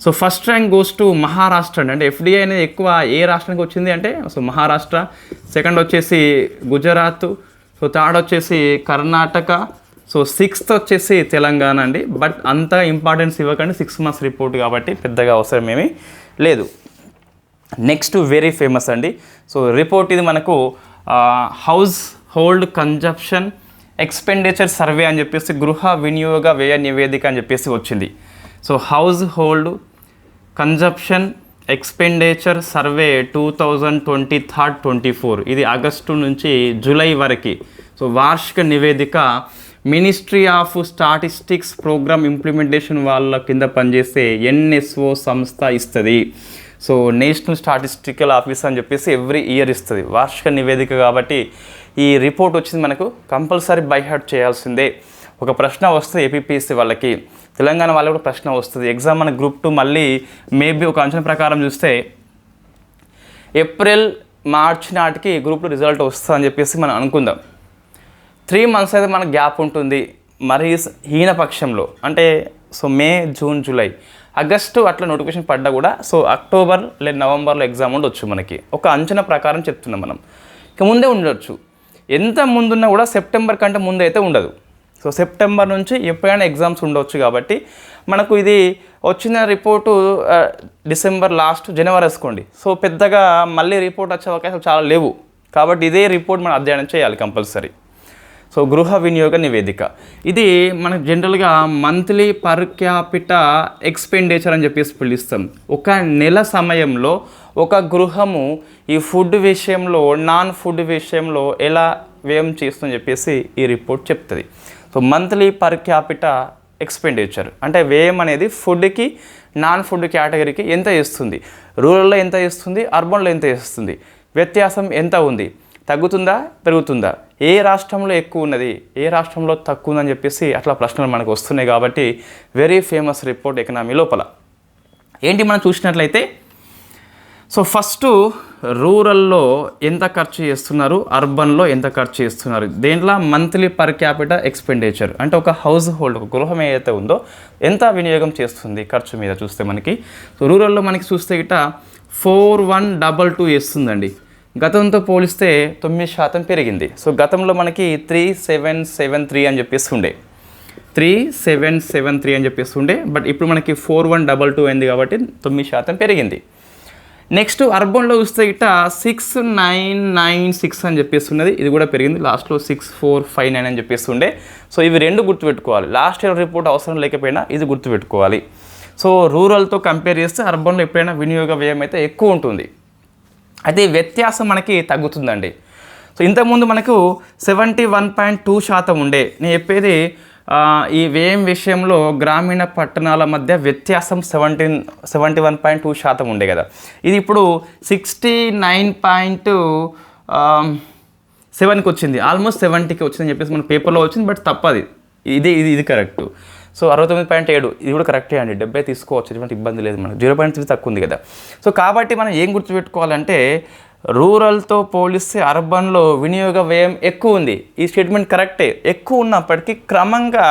So first rank goes to Maharashtra అండి. అంటే ఎఫ్డిఐ అనేది ఎక్కువ ఏ రాష్ట్రానికి వచ్చింది అంటే సో మహారాష్ట్ర, సెకండ్ వచ్చేసి గుజరాత్, సో థర్డ్ వచ్చేసి కర్ణాటక, సో 6th వచ్చేసి తెలంగాణ అండి. బట్ అంత ఇంపార్టెన్స్ ఇవ్వకండి, 6 months రిపోర్ట్ కాబట్టి పెద్దగా అవసరం ఏమీ లేదు. నెక్స్ట్ వెరీ ఫేమస్ అండి. సో రిపోర్ట్ ఇది మనకు household consumption expenditure survey అని చెప్పేసి గృహ వినియోగ వ్యయ నివేదిక అని చెప్పేసి వచ్చింది. So household consumption expenditure survey 2023-24 ఇది ఆగస్టు నుంచి జూలై వరకు. సో వార్షిక నివేదిక ministry of statistics programme implementation వాళ్ళ కింద పనిచేసే ఎన్ఎస్ఓ సంస్థ ఇస్తుంది. సో నేషనల్ స్టాటిస్టికల్ ఆఫీస్ అని చెప్పేసి ఎవ్రీ ఇయర్ ఇస్తుంది వార్షిక నివేదిక. కాబట్టి ఈ రిపోర్ట్ వచ్చింది మనకు కంపల్సరీ బై హార్ట్ చేయాల్సిందే. ఒక ప్రశ్న వస్తుంది ఏపీపీఎస్సీ వాళ్ళకి, తెలంగాణ వాళ్ళకి కూడా ప్రశ్న వస్తుంది. ఎగ్జామ్ మన గ్రూప్ 2 మళ్ళీ మేబీ ఒక అంచనా ప్రకారం చూస్తే ఏప్రిల్ మార్చి నాటికి గ్రూప్ 2 రిజల్ట్ వస్తుంది అని చెప్పేసి మనం అనుకుందాం. 3 months అయితే మనకు గ్యాప్ ఉంటుంది. మరి హీన పక్షంలో అంటే సో మే, జూన్, జూలై, ఆగస్టు అట్లా నోటిఫికేషన్ పడ్డా కూడా సో అక్టోబర్ లేదా నవంబర్లో ఎగ్జామ్ ఉండొచ్చు. మనకి ఒక అంచనా ప్రకారం చెప్తున్నాం మనం. ఇక ముందే ఉండొచ్చు, ఎంత ముందున్నా కూడా సెప్టెంబర్ కంటే ముందు అయితే ఉండదు. సో సెప్టెంబర్ నుంచి ఎప్పుడైనా ఎగ్జామ్స్ ఉండవచ్చు. కాబట్టి మనకు ఇది వచ్చిన రిపోర్టు డిసెంబర్ లాస్ట్, జనవరి వేసుకోండి. సో పెద్దగా మళ్ళీ రిపోర్ట్ వచ్చే అవకాశాలు చాలా లేవు. కాబట్టి ఇదే రిపోర్ట్ మనం అధ్యయనం చేయాలి కంపల్సరీ. సో గృహ వినియోగ నివేదిక ఇది మనకు జనరల్గా మంత్లీ పర్ క్యాపిటా ఎక్స్పెండిచర్ అని చెప్పేసి పిలుస్తాం. ఒక నెల సమయంలో ఒక గృహము ఈ ఫుడ్ విషయంలో నాన్ ఫుడ్ విషయంలో ఎలా వ్యయం చేస్తుందని చెప్పేసి ఈ రిపోర్ట్ చెప్తుంది. So monthly per capita expenditure అంటే వ్యయం అనేది ఫుడ్కి నాన్ ఫుడ్ కేటగిరీకి ఎంత ఇస్తుంది, రూరల్లో ఎంత ఇస్తుంది, అర్బన్లో ఎంత ఇస్తుంది, వ్యత్యాసం ఎంత ఉంది, తగ్గుతుందా పెరుగుతుందా, ఏ రాష్ట్రంలో ఎక్కువ ఉన్నది ఏ రాష్ట్రంలో తక్కువ ఉందని చెప్పేసి అట్లా ప్రశ్నలు మనకు వస్తున్నాయి. కాబట్టి వెరీ ఫేమస్ రిపోర్ట్ ఎకనామీ లోపల. ఏంటి మనం చూసినట్లయితే సో ఫస్ట్ రూరల్లో ఎంత ఖర్చు చేస్తున్నారు, అర్బన్లో ఎంత ఖర్చు చేస్తున్నారు, దేంట్లో మంత్లీ పర్ క్యాపిటా ఎక్స్పెండిచర్ అంటే ఒక హౌస్ హోల్డ్ ఒక గృహం ఏదైతే ఉందో ఎంత వినియోగం చేస్తుంది ఖర్చు మీద చూస్తే మనకి. సో రూరల్లో మనకి చూస్తే గిట్ట 4122 వేస్తుందండి. గతంతో పోలిస్తే 9% పెరిగింది. సో గతంలో మనకి 3773 అని చెప్పేసి ఉండే 3773 అని చెప్పేసి ఉండే బట్ ఇప్పుడు మనకి 4122 అయింది కాబట్టి 9% పెరిగింది. నెక్స్ట్ అర్బన్లో చూస్తే ఇట్ట 6996 అని చెప్పేసి ఉన్నది, ఇది కూడా పెరిగింది. లాస్ట్లో 6459 అని చెప్పేసి ఉండే. సో ఇవి రెండు గుర్తుపెట్టుకోవాలి. లాస్ట్ ఇయర్ రిపోర్ట్ అవసరం లేకపోయినా ఇది గుర్తుపెట్టుకోవాలి. సో రూరల్తో కంపేర్ చేస్తే అర్బన్లో ఎప్పుడైనా వినియోగ వ్యయం అయితే ఎక్కువ ఉంటుంది. అయితే వ్యత్యాసం మనకి తగ్గుతుందండి. సో ఇంతకుముందు మనకు 71.2% ఉండే. నేను చెప్పేది ఈ వ్యయం విషయంలో గ్రామీణ పట్టణాల మధ్య వ్యత్యాసం 71.2% ఉండే కదా. ఇది ఇప్పుడు 69.7కి వచ్చింది, ఆల్మోస్ట్ 70కి వచ్చిందని చెప్పేసి మన పేపర్లో వచ్చింది. బట్ తప్పది, ఇది కరెక్ట్. సో 69.7 ఇది కూడా కరెక్టే అండి. 70 తీసుకోవచ్చు, ఎటువంటి ఇబ్బంది లేదు. మనకు 0.3 తక్కువ ఉంది కదా. సో కాబట్టి మనం ఏం గుర్తుపెట్టుకోవాలంటే రూరల్తో పోలిస్తే అర్బన్లో వినియోగ వ్యయం ఎక్కువ ఉంది. ఈ స్టేట్మెంట్ కరెక్టే. ఎక్కువ ఉన్నప్పటికీ క్రమంగా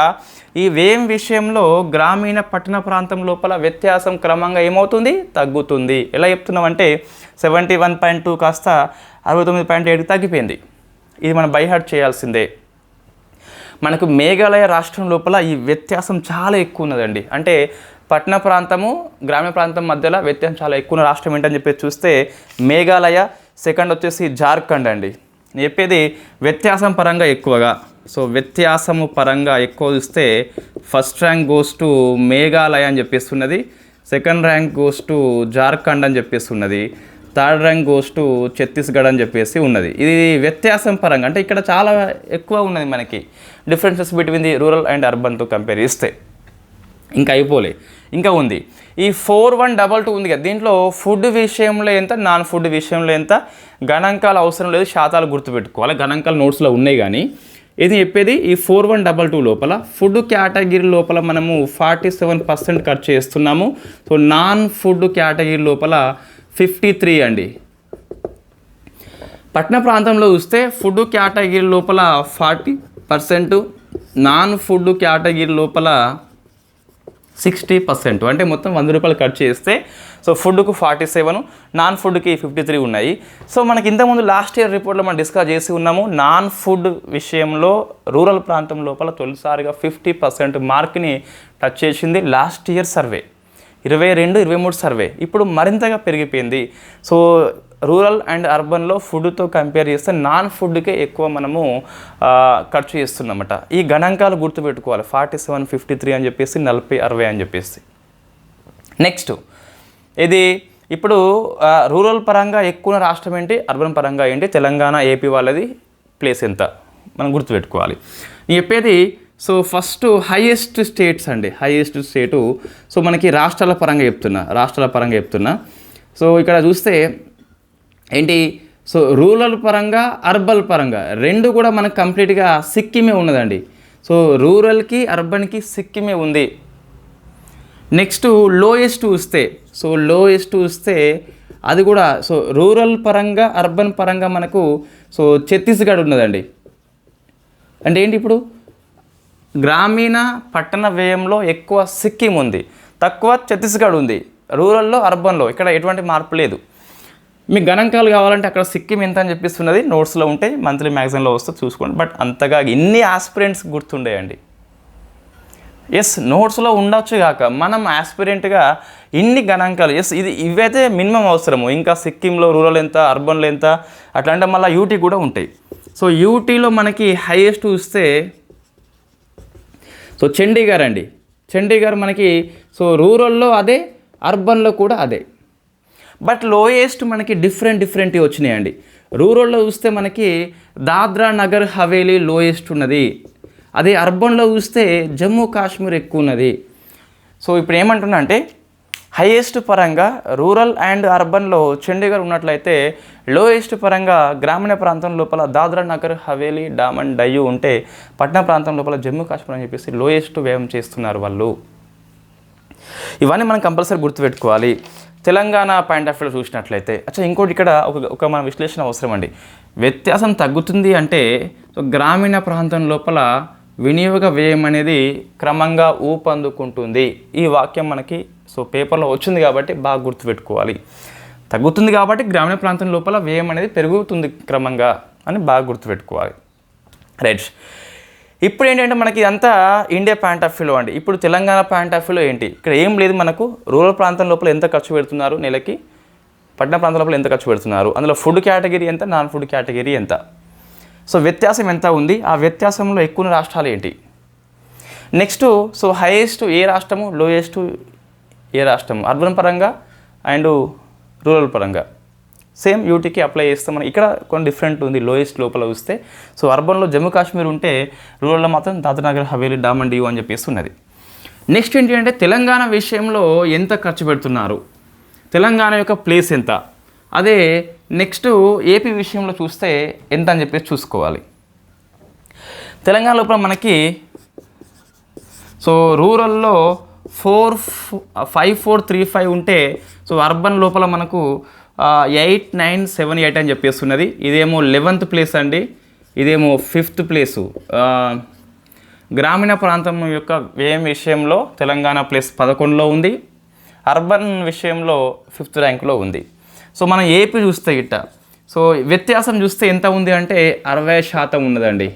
ఈ వ్యయం విషయంలో గ్రామీణ పట్టణ ప్రాంతం లోపల వ్యత్యాసం క్రమంగా ఏమవుతుంది, తగ్గుతుంది. ఎలా చెప్తున్నామంటే 71.2 కాస్త 69.7కి తగ్గిపోయింది. ఇది మనం బైహార్ట్ చేయాల్సిందే. మనకు మేఘాలయ రాష్ట్రం లోపల ఈ వ్యత్యాసం చాలా ఎక్కువ ఉన్నదండి. అంటే పట్టణ ప్రాంతము గ్రామీణ ప్రాంతం మధ్యలో వ్యత్యాసం చాలా ఎక్కువ ఉన్న రాష్ట్రం ఏంటని చెప్పేసి చూస్తే మేఘాలయ, సెకండ్ వచ్చేసి జార్ఖండ్ అండి. నేను చెప్పేది వ్యత్యాసం పరంగా ఎక్కువగా. సో వ్యత్యాసము పరంగా ఎక్కువ చూస్తే first rank goes to Meghalaya అని చెప్పేసి ఉన్నది, second rank goes to Jharkhand అని చెప్పేసి ఉన్నది, third rank goes to Chhattisgarh అని చెప్పేసి ఉన్నది. ఇది వ్యత్యాసం పరంగా అంటే ఇక్కడ చాలా ఎక్కువ ఉన్నది మనకి differences between the rural and అర్బన్తో కంపేర్ చేస్తే. ఇంకా అయిపోలే, ఇంకా ఉంది. ఈ 4122 ఉంది కదా, దీంట్లో ఫుడ్ విషయంలో ఎంత, నాన్ ఫుడ్ విషయంలో ఎంత, గణాంకాలు అవసరం లేదు, శాతాలు గుర్తుపెట్టుకోవాలి. గణాంకాలు నోట్స్లో ఉన్నాయి కానీ ఇది చెప్పేది ఈ 4122 లోపల ఫుడ్ కేటగిరీ లోపల మనము 47% ఖర్చు చేస్తున్నాము. సో నాన్ ఫుడ్ కేటగిరీ లోపల 53 అండి. పట్టణ ప్రాంతంలో చూస్తే ఫుడ్ కేటగిరీ లోపల 40%, నాన్ ఫుడ్ కేటగిరీ లోపల 60%. అంటే మొత్తం 100 రూపాయలు ఖర్చు చేస్తే సో ఫుడ్కు 47, నాన్ ఫుడ్కి 53 ఉన్నాయి. సో మనకి ఇంతకుముందు లాస్ట్ ఇయర్ రిపోర్ట్లో మనం డిస్కస్ చేసి ఉన్నాము. నాన్ ఫుడ్ విషయంలో రూరల్ ప్రాంతం లోపల తొలిసారిగా 50% మార్క్ని టచ్ చేసింది లాస్ట్ ఇయర్ సర్వే 22-23 సర్వే. ఇప్పుడు మరింతగా పెరిగిపోయింది. సో రూరల్ అండ్ అర్బన్లో ఫుడ్తో కంపేర్ చేస్తే నాన్ ఫుడ్కే ఎక్కువ మనము ఖర్చు చేస్తున్నామట. ఈ గణాంకాలు గుర్తుపెట్టుకోవాలి. 47, 53 అని చెప్పేసి 40, 60 అని చెప్పేసి. నెక్స్ట్ ఇది ఇప్పుడు రూరల్ పరంగా ఎక్కువ రాష్ట్రం ఏంటి, అర్బన్ పరంగా ఏంటి, తెలంగాణ, ఏపీ వాళ్ళది ప్లేస్ ఎంత మనం గుర్తుపెట్టుకోవాలి. నేను చెప్పేది సో ఫస్ట్ హైయెస్ట్ స్టేట్స్ అండి, హైయెస్ట్ స్టేటు. సో మనకి రాష్ట్రాల పరంగా చెప్తున్నా. సో ఇక్కడ చూస్తే ఏంటి, సో రూరల్ పరంగా అర్బన్ పరంగా రెండు కూడా మనకు కంప్లీట్గా సిక్కిమే ఉన్నదండి. సో రూరల్కి అర్బన్కి సిక్కిమే ఉంది. నెక్స్ట్ లోయెస్ట్ చూస్తే అది కూడా సో రూరల్ పరంగా అర్బన్ పరంగా మనకు సో ఛత్తీస్గఢ్ ఉన్నదండి. అంటే ఏంటి, ఇప్పుడు గ్రామీణ పట్టణ వ్యయంలో ఎక్కువ సిక్కిం ఉంది, తక్కువ ఛత్తీస్గఢ్ ఉంది. రూరల్లో అర్బన్లో ఇక్కడ ఎటువంటి మార్పు లేదు. మీకు గణాంకాలు కావాలంటే అక్కడ సిక్కిం ఎంత అని చెప్పిస్తున్నది నోట్స్లో ఉంటే మంత్లీ మ్యాగజైన్లో వస్తే చూసుకోండి. బట్ అంతగా ఇన్ని ఆస్పిరెంట్స్ గుర్తుండేయండి. ఎస్ నోట్స్లో ఉండొచ్చు కాక మనం ఆస్పిరెంట్గా ఇన్ని గణాంకాలు ఇవైతే మినిమం అవసరము. ఇంకా సిక్కింలో రూరల్ ఎంత, అర్బన్లో ఎంత అట్లా అంటే మళ్ళీ యూటీ కూడా ఉంటాయి. సో యూటీలో మనకి హైయెస్ట్ చూస్తే సో చండీగఢ్ అండి. చండీగఢ్ మనకి సో రూరల్లో అదే, అర్బన్లో కూడా అదే. బట్ లోయెస్ట్ మనకి డిఫరెంట్ వచ్చినాయండి. రూరల్లో చూస్తే మనకి దాద్రా నగర్ హవేలీ లోయెస్ట్ ఉన్నది. అదే అర్బన్లో చూస్తే జమ్మూ కాశ్మీర్ ఎక్కువ ఉన్నది. సో ఇప్పుడు ఏమంటున్నా అంటే హైయెస్ట్ పరంగా రూరల్ అండ్ అర్బన్లో చండీగఢ్ ఉన్నట్లయితే లోయెస్ట్ పరంగా గ్రామీణ ప్రాంతం లోపల దాద్రా నగర్ హవేలీ, డామన్, డయ్యూ ఉంటే పట్టణ ప్రాంతం లోపల జమ్మూ కాశ్మీర్ అని చెప్పేసి లోయెస్ట్ వ్యయం చేస్తున్నారు వాళ్ళు. ఇవన్నీ మనం కంపల్సరీ గుర్తుపెట్టుకోవాలి. తెలంగాణ పాయింట్ ఆఫ్ వ్యూ చూసినట్లయితే ఇంకోటి ఇక్కడ ఒక మన విశ్లేషణ అవసరం అండి. వ్యత్యాసం తగ్గుతుంది అంటే సో గ్రామీణ ప్రాంతం లోపల వినియోగ వ్యయం అనేది క్రమంగా ఊపందుకుంటుంది. ఈ వాక్యం మనకి సో పేపర్లో వచ్చింది కాబట్టి బాగా గుర్తుపెట్టుకోవాలి. తగ్గుతుంది కాబట్టి గ్రామీణ ప్రాంతం లోపల వ్యయం అనేది పెరుగుతుంది క్రమంగా అని బాగా గుర్తుపెట్టుకోవాలి. రైట్. ఇప్పుడు ఏంటంటే మనకి ఇదంతా ఇండియా పాయింట్ ఆఫ్ వ్యూలో అండి. ఇప్పుడు తెలంగాణ పాయింట్ ఆఫ్ వ్యూలో ఏంటి, ఇక్కడ ఏం లేదు. మనకు రూరల్ ప్రాంతం లోపల ఎంత ఖర్చు పెడుతున్నారు నెలకి, పట్టణ ప్రాంతం లోపల ఎంత ఖర్చు పెడుతున్నారు, అందులో ఫుడ్ కేటగిరీ ఎంత, నాన్ ఫుడ్ కేటగిరీ ఎంత, సో వ్యత్యాసం ఎంత ఉంది, ఆ వ్యత్యాసంలో ఎక్కువ రాష్ట్రాలు ఏంటి. నెక్స్ట్ సో హైయెస్ట్ ఏ రాష్ట్రము, లోయెస్ట్ ఏ రాష్ట్రము, అర్బన్ పరంగా అండ్ రూరల్ పరంగా. సేమ్ యూటీకి అప్లై చేస్తే మనం ఇక్కడ కొన్ని డిఫరెంట్ ఉంది. లోయెస్ట్ లోపల చూస్తే సో అర్బన్లో జమ్మూ కాశ్మీర్ ఉంటే రూరల్లో మాత్రం దాద్రా నగర్ హవేలీ, డామన్, డియూ అని చెప్పేసి ఉన్నది. నెక్స్ట్ ఏంటి అంటే తెలంగాణ విషయంలో ఎంత ఖర్చు పెడుతున్నారు, తెలంగాణ యొక్క ప్లేస్ ఎంత. అదే నెక్స్ట్ ఏపీ విషయంలో చూస్తే ఎంత అని చెప్పేసి చూసుకోవాలి. తెలంగాణ లోపల మనకి సో రూరల్లో 5435 ఉంటే సో అర్బన్ లోపల మనకు 8978 అని చెప్పేస్తున్నది. ఇదేమో 11th ప్లేస్ అండి, ఇదేమో 5th ప్లేసు. గ్రామీణ ప్రాంతం యొక్క వ్యయం విషయంలో తెలంగాణ ప్లేస్ 11లో ఉంది, అర్బన్ విషయంలో 5th ర్యాంక్లో ఉంది. సో మనం ఏపీ చూస్తే గిట్ట సో వ్యత్యాసం చూస్తే ఎంత ఉంది అంటే 60% ఉన్నదండి.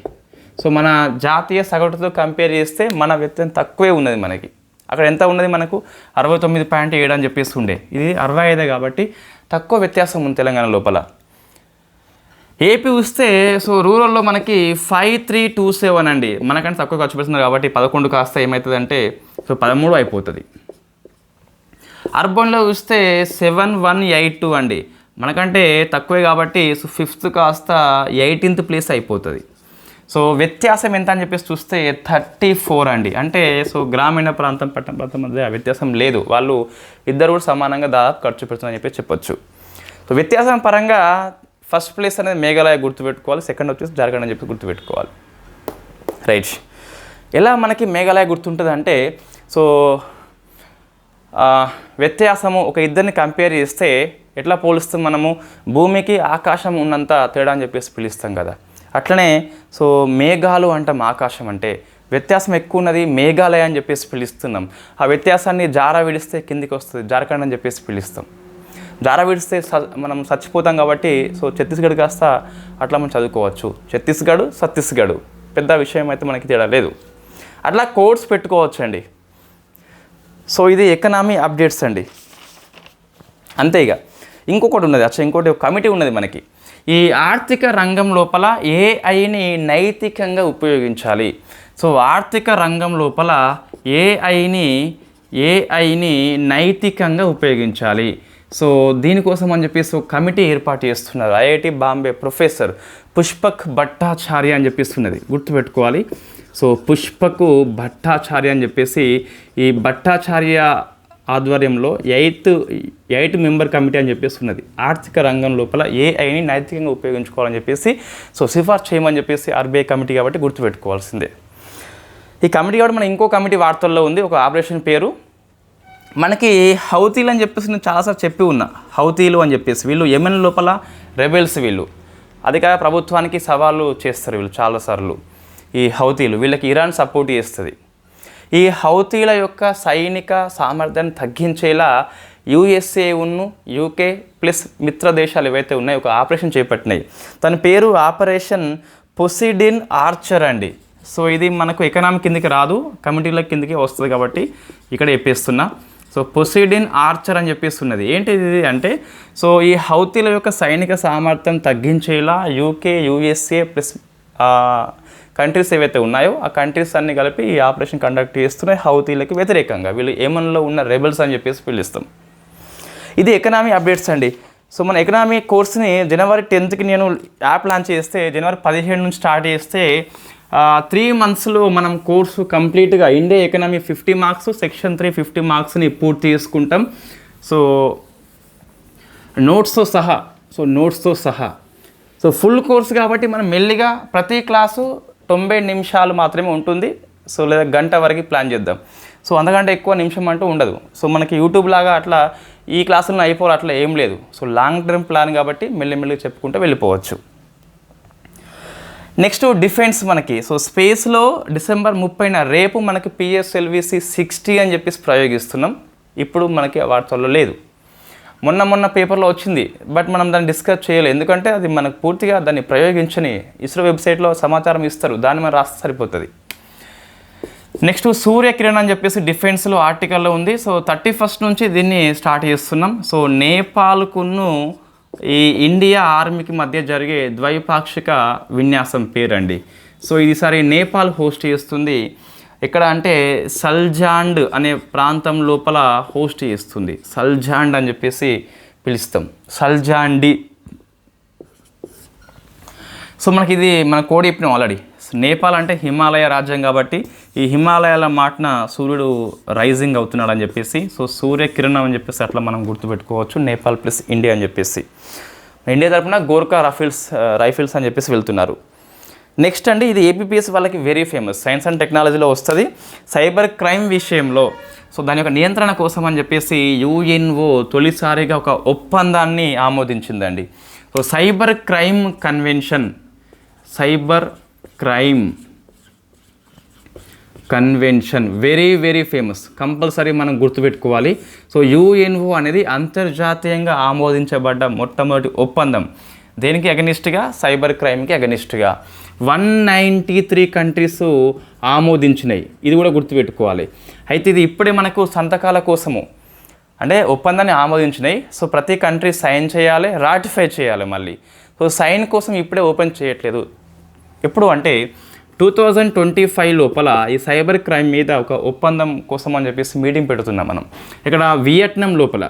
సో మన జాతీయ సగటుతో కంపేర్ చేస్తే మన వ్యత్యాసం తక్కువే ఉన్నది. మనకి అక్కడ ఎంత ఉన్నది, మనకు 69.7 అని చెప్పేసి ఉండే, ఇది 65 కాబట్టి తక్కువ వ్యత్యాసం ఉంది తెలంగాణ లోపల. ఏపీ చూస్తే సో రూరల్లో మనకి 5327 అండి, మనకంటే తక్కువ ఖర్చు పెడుతున్నారు కాబట్టి 11 కాస్త ఏమవుతుందంటే సో 13 అయిపోతుంది. అర్బన్లో చూస్తే 7182 అండి, మనకంటే తక్కువే కాబట్టి సో 5th కాస్త 18th ప్లేస్ అయిపోతుంది. సో వ్యత్యాసం ఎంత అని చెప్పేసి చూస్తే 34 అండి. అంటే సో గ్రామీణ ప్రాంతం పట్టణ ప్రాంతం మధ్య వ్యత్యాసం లేదు, వాళ్ళు ఇద్దరు కూడా సమానంగా దాదాపు ఖర్చు పెడుతుందని చెప్పేసి చెప్పొచ్చు. సో వ్యత్యాసం పరంగా ఫస్ట్ ప్లేస్ అనేది మేఘాలయ గుర్తుపెట్టుకోవాలి, సెకండ్ వచ్చేసి జార్ఖండ్ అని చెప్పి గుర్తుపెట్టుకోవాలి. రైట్. ఎలా మనకి మేఘాలయ గుర్తుంటుంది అంటే సో వ్యత్యాసము ఒక ఇద్దరిని కంపేర్ చేస్తే ఎట్లా పోలుస్తాం, మనము భూమికి ఆకాశం ఉన్నంత తేడా అని చెప్పేసి పిలుస్తాం కదా. అట్లనే సో మేఘాలు అంటాం, ఆకాశం అంటే వ్యత్యాసం ఎక్కువ ఉన్నది మేఘాలయ అని చెప్పేసి పిలుస్తున్నాం. ఆ వ్యత్యాసాన్ని జారా విడిస్తే కిందికి వస్తుంది, జార్ఖండ్ అని చెప్పేసి పిలుస్తాం. జారా విడిస్తే మనం చచ్చిపోతాం కాబట్టి సో ఛత్తీస్గఢ్ కాస్త అట్లా మనం చదువుకోవచ్చు. ఛత్తీస్గఢ్ పెద్ద విషయం అయితే మనకి తేడా లేదు. అట్లా కోడ్స్ పెట్టుకోవచ్చు అండి. సో ఇది ఎకనామీ అప్డేట్స్ అండి, అంతే. ఇక ఇంకొకటి ఉన్నది, ఇంకోటి ఒక కమిటీ ఉన్నది మనకి. ఈ ఆర్థిక రంగం లోపల ఏఐని నైతికంగా ఉపయోగించాలి. సో ఆర్థిక రంగం లోపల ఏఐని నైతికంగా ఉపయోగించాలి. సో దీనికోసం అని చెప్పేసి ఒక కమిటీ ఏర్పాటు చేస్తున్నారు. ఐఐటి బాంబే ప్రొఫెసర్ పుష్పక్ భట్టాచార్య అని చెప్పేస్తున్నది, గుర్తుపెట్టుకోవాలి. సో పుష్పక్ భట్టాచార్య అని చెప్పేసి ఈ భట్టాచార్య ఆధ్వర్యంలో 8 మెంబర్ కమిటీ అని చెప్పేసి ఉన్నది. ఆర్థిక రంగం లోపల ఏఐని నైతికంగా ఉపయోగించుకోవాలని చెప్పేసి సో సిఫార్సు చేయమని చెప్పేసి ఆర్బీఐ కమిటీ కాబట్టి గుర్తుపెట్టుకోవాల్సిందే. ఈ కమిటీ కాబట్టి మన ఇంకో కమిటీ వార్తల్లో ఉంది, ఒక ఆపరేషన్ పేరు మనకి హౌతీలు అని చెప్పేసి నేను చాలాసార్లు చెప్పి ఉన్నా. హౌతీలు అని చెప్పేసి వీళ్ళు యెమెన్ లోపల రెబెల్స్, వీళ్ళు అధికార ప్రభుత్వానికి సవాళ్ళు చేస్తారు వీళ్ళు చాలాసార్లు. ఈ హౌతీలు వీళ్ళకి ఇరాన్ సపోర్ట్ చేస్తుంది. ఈ హౌతీల యొక్క సైనిక సామర్థ్యాన్ని తగ్గించేలా యుఎస్ఏను యూకే ప్లస్ మిత్ర దేశాలు ఏవైతే ఉన్నాయో ఒక ఆపరేషన్ చేపట్టినాయి. దాని పేరు ఆపరేషన్ పొసిడిన్ ఆర్చర్ అండి. సో ఇది మనకు ఎకనామిక్ కిందకి రాదు, కమిటీల కిందకి వస్తుంది కాబట్టి ఇక్కడ చెప్పేస్తున్నా. సో పొసైడన్ ఆర్చర్ అని చెప్పేసి ఉన్నది. ఏంటిది అంటే సో ఈ హౌతీల యొక్క సైనిక సామర్థ్యం తగ్గించేలా యూకే, యూఎస్ఏ ప్లస్ కంట్రీస్ ఏవైతే ఉన్నాయో ఆ కంట్రీస్ అన్ని కలిపి ఈ ఆపరేషన్ కండక్ట్ చేస్తున్నాయి హౌతీలకి వ్యతిరేకంగా. వీళ్ళు ఏమన్లో ఉన్న రెబల్స్ అని చెప్పేసి పిలుస్తాం. ఇది ఎకనామీ అప్డేట్స్ అండి. సో మన ఎకనామీ కోర్స్ని జనవరి 10th నేను యాప్ లాంచ్ చేస్తే జనవరి 17 నుంచి స్టార్ట్ చేస్తే 3 monthsలో మనం కోర్సు కంప్లీట్గా ఇండియా ఎకనామీ 50 marks, సెక్షన్ 3 50 marksని పూర్తి చేసుకుంటాం. సో నోట్స్తో సహా సో ఫుల్ కోర్స్ కాబట్టి మనం మెల్లిగా ప్రతి క్లాసు 90 నిమిషాలు మాత్రమే ఉంటుంది. సో లేదా గంట వరకు ప్లాన్ చేద్దాం. సో అంతకంటే ఎక్కువ నిమిషం అంటూ ఉండదు. సో మనకి యూట్యూబ్ లాగా అట్లా ఈ క్లాసులను అయిపోవాలి అట్లా ఏం లేదు. సో లాంగ్ టర్మ్ ప్లాన్ కాబట్టి మెల్లిమెల్లిగా చెప్పుకుంటూ వెళ్ళిపోవచ్చు. నెక్స్ట్ డిఫెన్స్ మనకి. సో స్పేస్లో డిసెంబర్ 30న రేపు మనకి PSLV C-60 అని చెప్పేసి ప్రయోగిస్తున్నాం. ఇప్పుడు మనకి వార్తల్లో లేదు. మొన్న పేపర్లో వచ్చింది, బట్ మనం దాన్ని డిస్కస్ చేయలేదు. ఎందుకంటే అది మనకు పూర్తిగా దాన్ని ప్రయోగించని ఇస్రో వెబ్సైట్లో సమాచారం ఇస్తారు, దాన్ని మనం రాస్తే సరిపోతుంది. నెక్స్ట్ సూర్యకిరణ్ అని చెప్పేసి డిఫెన్స్లో ఆర్టికల్లో ఉంది. సో 31st నుంచి దీన్ని స్టార్ట్ చేస్తున్నాం. సో నేపాల్కును ఈ ఇండియా ఆర్మీకి మధ్య జరిగే ద్వైపాక్షిక విన్యాసం పేరండి. సో ఈసారి నేపాల్ హోస్ట్ చేస్తుంది. ఎక్కడ అంటే సల్జాండ్ అనే ప్రాంతం లోపల హోస్ట్ చేస్తుంది. సల్జాండ్ అని చెప్పేసి పిలుస్తాం, సల్జాండి. సో మనకి ఇది మన కోడ్ చెప్పినాం ఆల్రెడీ. నేపాల్ అంటే హిమాలయ రాజ్యం కాబట్టి ఈ హిమాలయాల మాటన సూర్యుడు రైజింగ్ అవుతున్నాడు అని చెప్పేసి సో సూర్యకిరణం అని చెప్పేసి అట్లా మనం గుర్తుపెట్టుకోవచ్చు. నేపాల్ ప్లస్ ఇండియా అని చెప్పేసి ఇండియా తరపున గోర్ఖా రైఫిల్స్ అని చెప్పేసి వెళ్తున్నారు. నెక్స్ట్ అండి ఇది APPS వాళ్ళకి వెరీ ఫేమస్, సైన్స్ అండ్ టెక్నాలజీలో వస్తుంది. సైబర్ క్రైమ్ విషయంలో సో దాని యొక్క నియంత్రణ కోసం అని చెప్పేసి UNO తొలిసారిగా ఒక ఒప్పందాన్ని ఆమోదించిందండి. So cyber crime convention very famous, compulsory మనం గుర్తుపెట్టుకోవాలి. సో UNO అనేది అంతర్జాతీయంగా ఆమోదించబడ్డ మొట్టమొదటి ఒప్పందం. దేనికి అగనిస్ట్గా? Cyber క్రైమ్కి అగనిస్ట్గా 193 countries ఆమోదించినాయి. ఇది కూడా గుర్తుపెట్టుకోవాలి. అయితే ఇది ఇప్పుడే మనకు సంతకాల కోసము అంటే ఒప్పందాన్ని ఆమోదించినాయి. సో ప్రతి కంట్రీ సైన్ చేయాలి, రాటిఫై చేయాలి మళ్ళీ. సో సైన్ కోసం ఇప్పుడే ఓపెన్ చేయట్లేదు. ఎప్పుడు అంటే 2025 లోపల ఈ సైబర్ క్రైమ్ మీద ఒక ఒప్పందం కోసం అని చెప్పేసి మీటింగ్ పెడుతున్నాం మనం. ఇక్కడ వియట్నాం లోపల,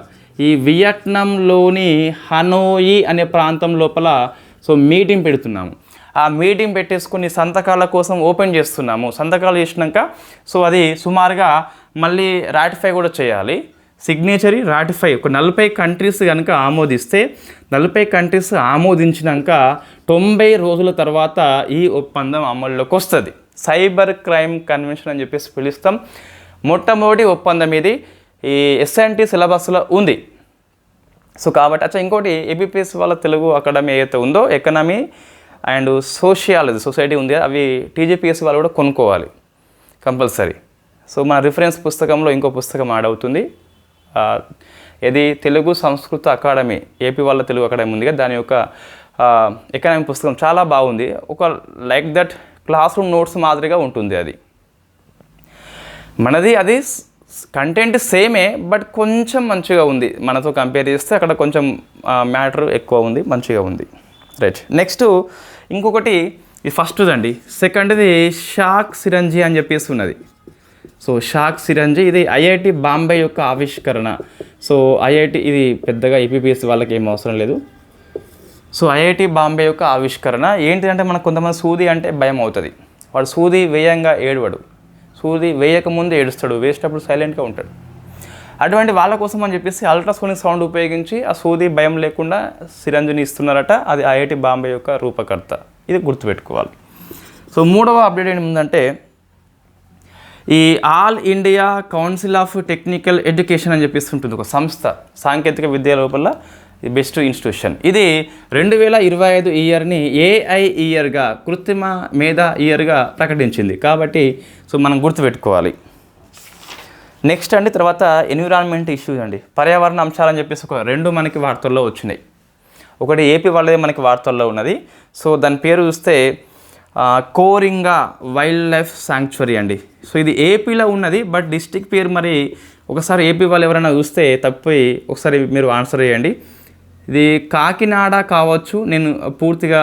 ఈ వియట్నాంలోని హనోయి అనే ప్రాంతం లోపల సో మీటింగ్ పెడుతున్నాము. ఆ మీటింగ్ పెట్టేసుకుని సంతకాల కోసం ఓపెన్ చేస్తున్నాము. సంతకాలు చేసినాక సో అది సుమారుగా మళ్ళీ రాటిఫై కూడా చేయాలి. సిగ్నేచరీ రాటిఫై ఒక 40 కంట్రీస్ కనుక ఆమోదిస్తే 40 కంట్రీస్ ఆమోదించినాక 90 రోజుల తర్వాత ఈ ఒప్పందం అమల్లోకి వస్తుంది. సైబర్ క్రైమ్ కన్వెన్షన్ అని చెప్పేసి పిలుస్తాం. మొట్టమొదటి ఒప్పందం ఇది ఈ SNT సిలబస్లో ఉంది. సో కాబట్టి ఇంకోటి APPS వాళ్ళ తెలుగు అకాడమీ ఏదైతే ఉందో ఎకనామీ అండ్ సొసైటీ ఉంది, అవి TGPS వాళ్ళు కూడా కొనుక్కోవాలి కంపల్సరీ. సో మన రిఫరెన్స్ పుస్తకంలో ఇంకో పుస్తకం యాడ్ అవుతుంది. ఇది తెలుగు సంస్కృత అకాడమీ, AP వాళ్ళ తెలుగు అకాడమీ ఉంది కదా, దాని యొక్క ఎకనామీ పుస్తకం చాలా బాగుంది. ఒక like that class room notes మాదిరిగా ఉంటుంది. అది మనది అది కంటెంట్ సేమే, బట్ కొంచెం మంచిగా ఉంది మనతో కంపేర్ చేస్తే. అక్కడ కొంచెం మ్యాటర్ ఎక్కువ ఉంది, మంచిగా ఉంది. రైట్. నెక్స్ట్ ఇంకొకటి ఇది ఫస్ట్దండి. సెకండ్ది షాక్ సిరంజీ అని చెప్పేసి ఉన్నది. సో షాక్ సిరంజీ ఇది IIT బాంబే యొక్క ఆవిష్కరణ. సో IIT ఇది పెద్దగా APPS వాళ్ళకి ఏం అవసరం లేదు. సో IIT బాంబే యొక్క ఆవిష్కరణ ఏంటిదంటే మనకు కొంతమంది సూది అంటే భయం అవుతుంది. వాడు సూది వేయంగా ఏడవడు, సూది వేయకముందు ఏడుస్తాడు, వేసేటప్పుడు సైలెంట్గా ఉంటాడు. అటువంటి వాళ్ళ కోసం అని చెప్పేసి అల్ట్రాసోనిక్ సౌండ్ ఉపయోగించి ఆ సూది భయం లేకుండా సిరంజిని ఇస్తున్నారట. అది IIT బాంబే యొక్క రూపకర్త. ఇది గుర్తుపెట్టుకోవాలి. సో మూడవ అప్డేట్ ఏంటంటే ఈ all India council of technical education అని చెప్పేసి ఉంటుంది ఒక సంస్థ, సాంకేతిక విద్య లోపల బెస్ట్ ఇన్స్టిట్యూషన్. ఇది 2025 ఇయర్ని AI ఇయర్గా, కృత్రిమ మేధా ఇయర్గా ప్రకటించింది. కాబట్టి సో మనం గుర్తుపెట్టుకోవాలి. నెక్స్ట్ అండి తర్వాత ఎన్విరాన్మెంట్ ఇష్యూస్ అండి, పర్యావరణ అంశాలని చెప్పేసి ఒక 2 మనకి వార్తల్లో వచ్చినాయి. ఒకటి AP వాళ్ళదే మనకి వార్తల్లో ఉన్నది. సో దాని పేరు చూస్తే కోరింగా వైల్డ్ లైఫ్ శాంక్చురీ అండి. సో ఇది ఏపీలో ఉన్నది, బట్ డిస్టిక్ పేరు మరి ఒకసారి ఏపీ వాళ్ళు ఎవరైనా చూస్తే తప్పిపోయి ఒకసారి మీరు ఆన్సర్ చేయండి. ఇది కాకినాడ కావచ్చు, నేను పూర్తిగా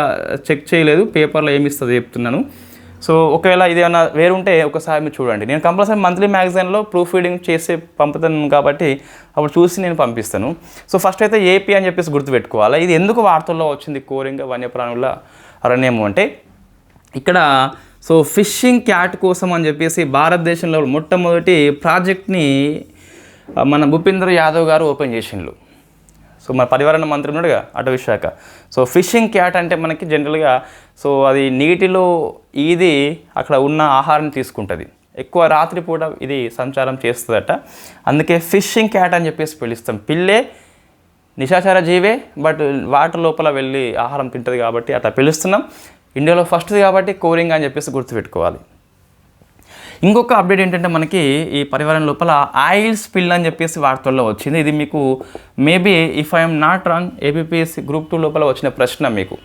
చెక్ చేయలేదు, పేపర్లో ఏమి ఇస్తుందో చెప్తున్నాను. సో ఒకవేళ ఇది ఏమైనా వేరుంటే ఒకసారి మీరు చూడండి. నేను కంపల్సరీ మంత్లీ మ్యాగజైన్లో ప్రూఫ్ రీడింగ్ చేసి పంపుతాను కాబట్టి అప్పుడు చూసి నేను పంపిస్తాను. సో ఫస్ట్ అయితే ఏపీ అని చెప్పేసి గుర్తుపెట్టుకోవాలి. ఇది ఎందుకు వార్తల్లో వచ్చింది కోరింగ వన్యప్రాణుల అరణ్యము అంటే, ఇక్కడ సో ఫిషింగ్ క్యాట్ కోసం అని చెప్పేసి భారతదేశంలో మొట్టమొదటి ప్రాజెక్ట్ని మన భూపేంద్ర యాదవ్ గారు ఓపెన్ చేసిండ్రు. సో మన పర్యావరణ మంత్రి ఉన్నాడుగా, అటవీ శాఖ. సో ఫిషింగ్ క్యాట్ అంటే మనకి జనరల్గా సో అది నీటిలో ఇది అక్కడ ఉన్న ఆహారం తీసుకుంటుంది, ఎక్కువ రాత్రిపూట ఇది సంచారం చేస్తుందట, అందుకే ఫిషింగ్ క్యాట్ అని చెప్పేసి పిలుస్తాం. పిల్లే నిశాచర జీవే, బట్ వాటర్ లోపల వెళ్ళి ఆహారం తింటుంది కాబట్టి అట్లా పిలుస్తున్నాం. ఇండియాలో ఫస్ట్ది కాబట్టి కోరింగ్ అని చెప్పేసి గుర్తుపెట్టుకోవాలి. ఇంకొక అప్డేట్ ఏంటంటే మనకి ఈ పర్యావరణ లోపల ఆయిల్ స్పిల్ అని చెప్పేసి వార్తల్లో వచ్చింది. ఇది మీకు maybe if I'm not wrong APSC group 2 లోపల వచ్చిన ప్రశ్న మీకు.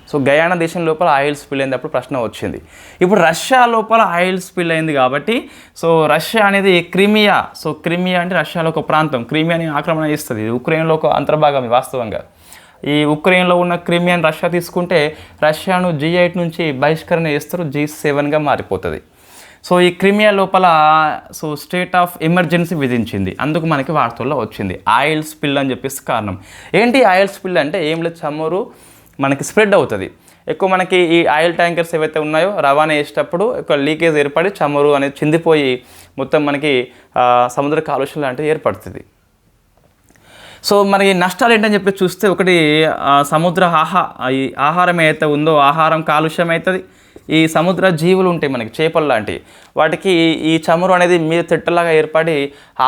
సో గయానా దేశం లోపల ఆయిల్ స్పిల్ అయినప్పుడు ప్రశ్న వచ్చింది. ఇప్పుడు రష్యా లోపల ఆయిల్ స్పిల్ అయింది కాబట్టి సో రష్యా అనేది క్రిమియా, సో క్రిమియా అంటే రష్యాలో ఒక ప్రాంతం, క్రిమియాని ఆక్రమణ చేస్తుంది. ఇది ఉక్రెయిన్లో ఒక అంతర్భాగం వాస్తవంగా. ఈ ఉక్రెయిన్లో ఉన్న క్రిమియాని రష్యా తీసుకుంటే రష్యాను G8 నుంచి బహిష్కరణ చేస్తారు, G7గా మారిపోతుంది. సో ఈ క్రిమియా లోపల సో స్టేట్ ఆఫ్ ఎమర్జెన్సీ విధించింది, అందుకు మనకి వార్తల్లో వచ్చింది ఆయిల్ స్పిల్ అని చెప్పేసి కారణం. ఏంటి ఆయిల్ స్పిల్ అంటే ఏం లేదు, చమురు మనకి స్ప్రెడ్ అవుతుంది ఎక్కువ. మనకి ఈ ఆయిల్ ట్యాంకర్స్ ఏవైతే ఉన్నాయో రవాణా చేసేటప్పుడు ఒక లీకేజ్ ఏర్పడి చమురు అనేది చిందిపోయి మొత్తం మనకి సముద్ర కాలుష్యం లాంటిది ఏర్పడుతుంది. సో మరి నష్టాలు ఏంటని చెప్పి చూస్తే, ఒకటి సముద్ర ఈ ఆహారం ఏదైతే ఉందో ఆహారం కాలుష్యం అవుతుంది. ఈ సముద్ర జీవులు ఉంటాయి మనకి, చేపలు లాంటివి, వాటికి ఈ చమురు అనేది మీద తిట్టలాగా ఏర్పడి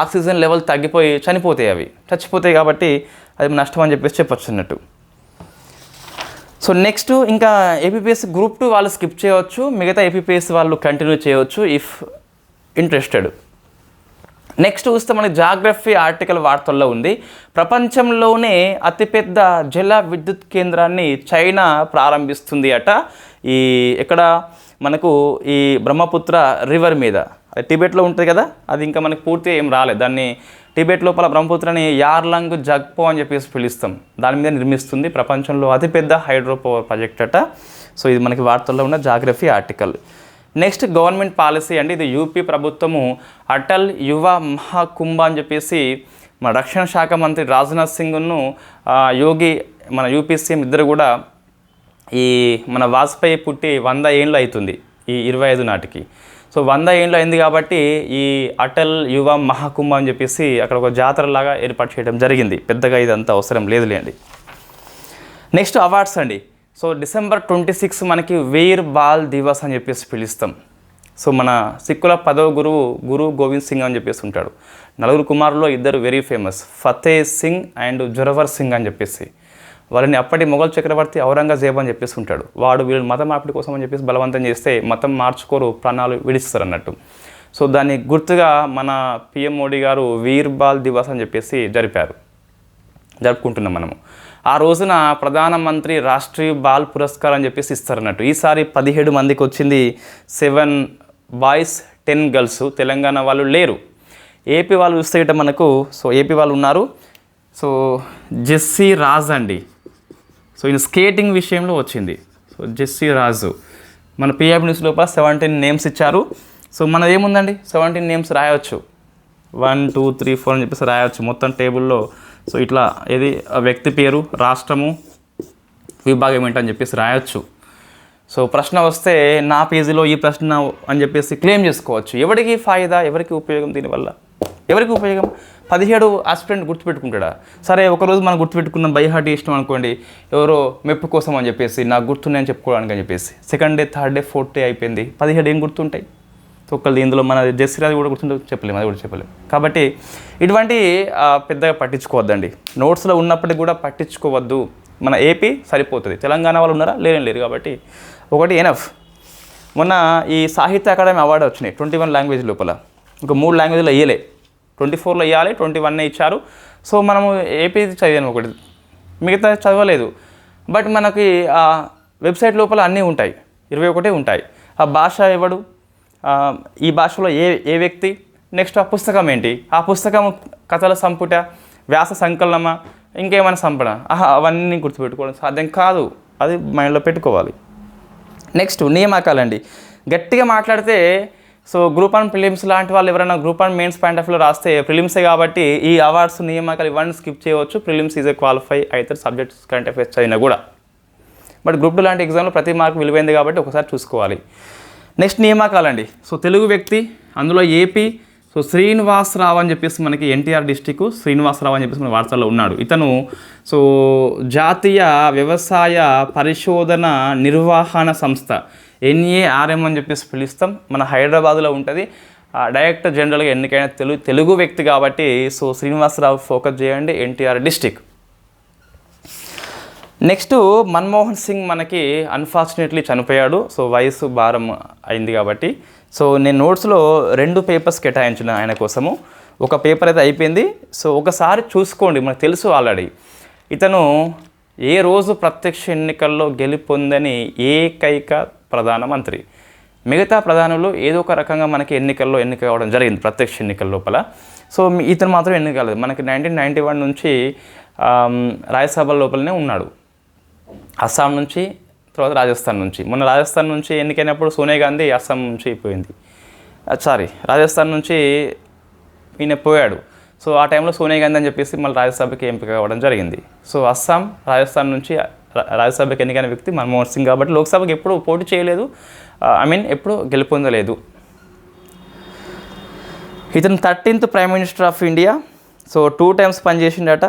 ఆక్సిజన్ లెవెల్ తగ్గిపోయి చనిపోతాయి, అవి చచ్చిపోతాయి. కాబట్టి అది నష్టం అని చెప్పేసి చెప్పొచ్చు అన్నట్టు. సో నెక్స్ట్ ఇంకా ఏపీఎస్సి గ్రూప్ 2 వాళ్ళు స్కిప్ చేయవచ్చు, మిగతా ఏపీఎస్సి వాళ్ళు కంటిన్యూ చేయవచ్చు ఇఫ్ ఇంట్రెస్టెడ్. నెక్స్ట్ చూస్తే మనకి జాగ్రఫీ ఆర్టికల్ వార్తల్లో ఉంది. ప్రపంచంలోనే అతిపెద్ద జల విద్యుత్ కేంద్రాన్ని చైనా ప్రారంభిస్తుంది అట. ఈ ఎక్కడ మనకు ఈ బ్రహ్మపుత్ర రివర్ మీద, టిబెట్లో ఉంటుంది కదా, అది ఇంకా మనకు పూర్తిగా ఏం రాలేదు. దాన్ని టిబెట్ లోపల బ్రహ్మపుత్రని యార్లంగ్ జగ్పో అని చెప్పేసి పిలుస్తాం, దాని మీద నిర్మిస్తుంది. ప్రపంచంలో అతిపెద్ద హైడ్రో పవర్ ప్రాజెక్ట్ అట. సో ఇది మనకి వార్తల్లో ఉన్న geography article. Next government policy అండి. ఇది యూపీ ప్రభుత్వము అటల్ యువ మహాకుంభ అని చెప్పేసి మన రక్షణ శాఖ మంత్రి రాజ్నాథ్ సింగ్ను యోగి మన యూపీ సీఎం ఇద్దరు కూడా ఈ మన వాజ్పేయి పుట్టి 100 ఏళ్ళు అవుతుంది ఈ 25 నాటికి. సో 100 ఏళ్ళు అయింది కాబట్టి ఈ అటల్ యువ మహాకుంభ అని చెప్పేసి అక్కడ ఒక జాతరలాగా ఏర్పాటు చేయడం జరిగింది. పెద్దగా ఇదంతా అవసరం లేదులేండి. నెక్స్ట్ అవార్డ్స్ అండి. సో December 26 మనకి వీర్ బాల్ దివస్ అని చెప్పేసి పిలుస్తాం. సో మన సిక్కుల 10వ గురువు గురు గోవింద్ సింగ్ అని చెప్పేసి ఉంటాడు. 4 కుమారుల్లో 2 very famous, Fateh Singh and Zorawar Singh అని చెప్పేసి. వాళ్ళని అప్పటి మొఘల్ చక్రవర్తి ఔరంగజేబ్ అని చెప్పేసి ఉంటాడు. వాడు వీళ్ళు మత మార్పిడి కోసం అని చెప్పేసి బలవంతం చేస్తే మతం మార్చుకోరు, ప్రాణాలు విడిస్తారు అన్నట్టు. సో దాన్ని గుర్తుగా మన పిఎం మోడీ గారు వీర్ బాల్ దివస్ అని చెప్పేసి జరుపుకుంటున్నాం మనము. ఆ రోజున ప్రధానమంత్రి రాష్ట్రీయ బాల్ పురస్కార్ అని చెప్పేసి ఇస్తారన్నట్టు. ఈసారి 17 మందికి వచ్చింది, 7 బాయ్స్ 10 గర్ల్స్. తెలంగాణ వాళ్ళు లేరు. ఏపీ వాళ్ళు చూస్తే ఇట మనకు సో ఏపీ వాళ్ళు ఉన్నారు. సో జెస్సీ రాజ్ అండి. సో ఈయన స్కేటింగ్ విషయంలో వచ్చింది. సో జెస్సీ రాజు మన పిఐబి న్యూస్ లోపల 17 నేమ్స్ ఇచ్చారు. సో మనది ఏముందండి, 17 నేమ్స్ రాయవచ్చు, 1 2 3 4 అని చెప్పేసి రాయవచ్చు మొత్తం టేబుల్లో. సో ఇట్లా ఏది వ్యక్తి పేరు, రాష్ట్రము, విభాగం ఏంటని చెప్పేసి రాయొచ్చు. సో ప్రశ్న వస్తే నా పేజీలో ఈ ప్రశ్న అని చెప్పేసి క్లెయిమ్ చేసుకోవచ్చు. ఎవరికి ఫాయిదా, ఎవరికి ఉపయోగం, దీనివల్ల ఎవరికి ఉపయోగం? 17 ఆస్పిరెంట్ గుర్తుపెట్టుకుంటాడా? సరే ఒకరోజు మనం గుర్తుపెట్టుకున్నాం, బై హార్ట్ ఇష్టం అనుకోండి, ఎవరో మెప్పు కోసం అని చెప్పేసి నాకు గుర్తున్నాయని చెప్పుకోవడానికి అని చెప్పేసి 2nd day 3rd day 4th day అయిపోయింది, 17 ఏం గుర్తుంటాయి? ఒక్కళ్ళు ఇందులో మన జెస్సిరాది కూడా గుర్తుంటే చెప్పలేము, అది కూడా చెప్పలేము. కాబట్టి ఇటువంటి పెద్దగా పట్టించుకోవద్దండి. నోట్స్లో ఉన్నప్పటికీ కూడా పట్టించుకోవద్దు. మన ఏపీ సరిపోతుంది, తెలంగాణ వాళ్ళు ఉన్నారా? లేరు. కాబట్టి ఒకటి ఎనఫ్. మొన్న ఈ సాహిత్య అకాడమీ అవార్డు వచ్చినాయి 21 లాంగ్వేజ్ లోపల. ఇంకా 3 లాంగ్వేజ్లో ఇయ్యలే, 24లో ఇవ్వాలి, 21 ఇచ్చారు. సో మనము ఏపీ చదివాను ఒకటి, మిగతా చదవలేదు. బట్ మనకి వెబ్సైట్ లోపల అన్నీ ఉంటాయి. 21 ఉంటాయి. ఆ భాష ఎవడు, ఈ భాషలో ఏ వ్యక్తి, నెక్స్ట్ ఆ పుస్తకం ఏంటి, ఆ పుస్తకం కథల సంపుట, వ్యాస సంకలనమా, ఇంకేమైనా సంపద, అవన్నీ గుర్తుపెట్టుకోవడం సాధ్యం కాదు. అది మైండ్లో పెట్టుకోవాలి. నెక్స్ట్ నియామకాలండి. గట్టిగా మాట్లాడితే సో గ్రూప్ 1 ప్రిలిమ్స్ లాంటి వాళ్ళు ఎవరైనా గ్రూప్ 1 మెయిన్స్ పాయింట్ ఆఫ్ వ్యూలో రాస్తే ప్రిలిమ్సే కాబట్టి ఈ అవార్డ్స్ నియామకాలు ఇవన్నీ స్కిప్ చేయవచ్చు. ప్రిలిమ్స్ ఈజ్ క్వాలిఫై అవుతారు సబ్జెక్ట్స్ కరెంట్ అఫేర్స్ చదివినా కూడా. బట్ గ్రూప్ 2 లాంటి ఎగ్జామ్లో ప్రతి మార్క్ విలువైంది కాబట్టి ఒకసారి చూసుకోవాలి. నెక్స్ట్ నియామకాలండి. సో తెలుగు వ్యక్తి, అందులో ఏపీ, సో శ్రీనివాసరావు అని చెప్పేసి మనకి ఎన్టీఆర్ డిస్టిక్ శ్రీనివాసరావు అని చెప్పేసి మన వార్తల్లో ఉన్నాడు. ఇతను సో జాతీయ వ్యవసాయ పరిశోధన నిర్వహణ సంస్థ NARM అని చెప్పేసి పిలుస్తాం, మన హైదరాబాద్లో ఉంటుంది. డైరెక్టర్ జనరల్గా ఎన్నికైన తెలుగు వ్యక్తి కాబట్టి సో శ్రీనివాసరావు ఫోకస్ చేయండి, ఎన్టీఆర్ డిస్టిక్. నెక్స్ట్ మన్మోహన్ సింగ్ మనకి అన్ఫార్చునేట్లీ చనిపోయాడు. సో వయసు భారం అయింది కాబట్టి సో నేను నోట్స్లో 2 పేపర్స్ కేటాయించిన ఆయన కోసము. ఒక పేపర్ అయితే అయిపోయింది. సో ఒకసారి చూసుకోండి, మనకు తెలుసు ఆల్రెడీ. ఇతను ఏ రోజు ప్రత్యక్ష ఎన్నికల్లో గెలుపొందని ఏకైక ప్రధానమంత్రి. మిగతా ప్రధానులు ఏదో ఒక రకంగా మనకి ఎన్నికల్లో ఎన్నిక కావడం జరిగింది ప్రత్యక్ష ఎన్నికల లోపల. సో ఇతను మాత్రం ఎన్నిక కాలేదు. మనకి 1991 నుంచి రాజ్యసభ లోపలనే ఉన్నాడు. అస్సాం నుంచి, తర్వాత రాజస్థాన్ నుంచి. మొన్న రాజస్థాన్ నుంచి ఎన్నికైనప్పుడు సోనియా గాంధీ అస్సాం నుంచి పోయింది, రాజస్థాన్ నుంచి ఈయన పోయాడు. సో ఆ టైంలో సోనియా గాంధీ అని చెప్పేసి మళ్ళీ రాజ్యసభకి ఎంపిక కావడం జరిగింది. సో అస్సాం, రాజస్థాన్ నుంచి రాజ్యసభకి ఎన్నికైన వ్యక్తి మన్మోహన్ సింగ్ కాబట్టి లోక్సభకి ఎప్పుడు పోటీ చేయలేదు, ఎప్పుడు గెలుపొందలేదు. ఇతను 13th prime minister of India. So 2 times పనిచేసిండట.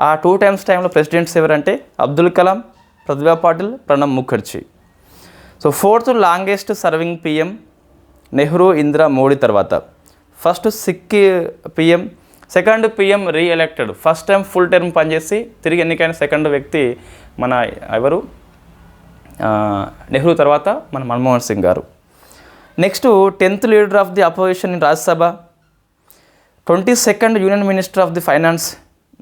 ఆ 2 times టైంలో ప్రెసిడెంట్స్ ఎవరంటే Abdul Kalam, Pratibha Patil, Pranab Mukherjee. So 4th longest serving PM Nehru, Indira, Modi తర్వాత. First Sikh PM, second PM reelected, first time full term పనిచేసి తిరిగి ఎన్నికైన సెకండ్ వ్యక్తి మన ఎవరు, నెహ్రూ తర్వాత మన మన్మోహన్ సింగ్ గారు. Next 10th leader of the opposition in Rajya Sabha, 22nd union minister of the finance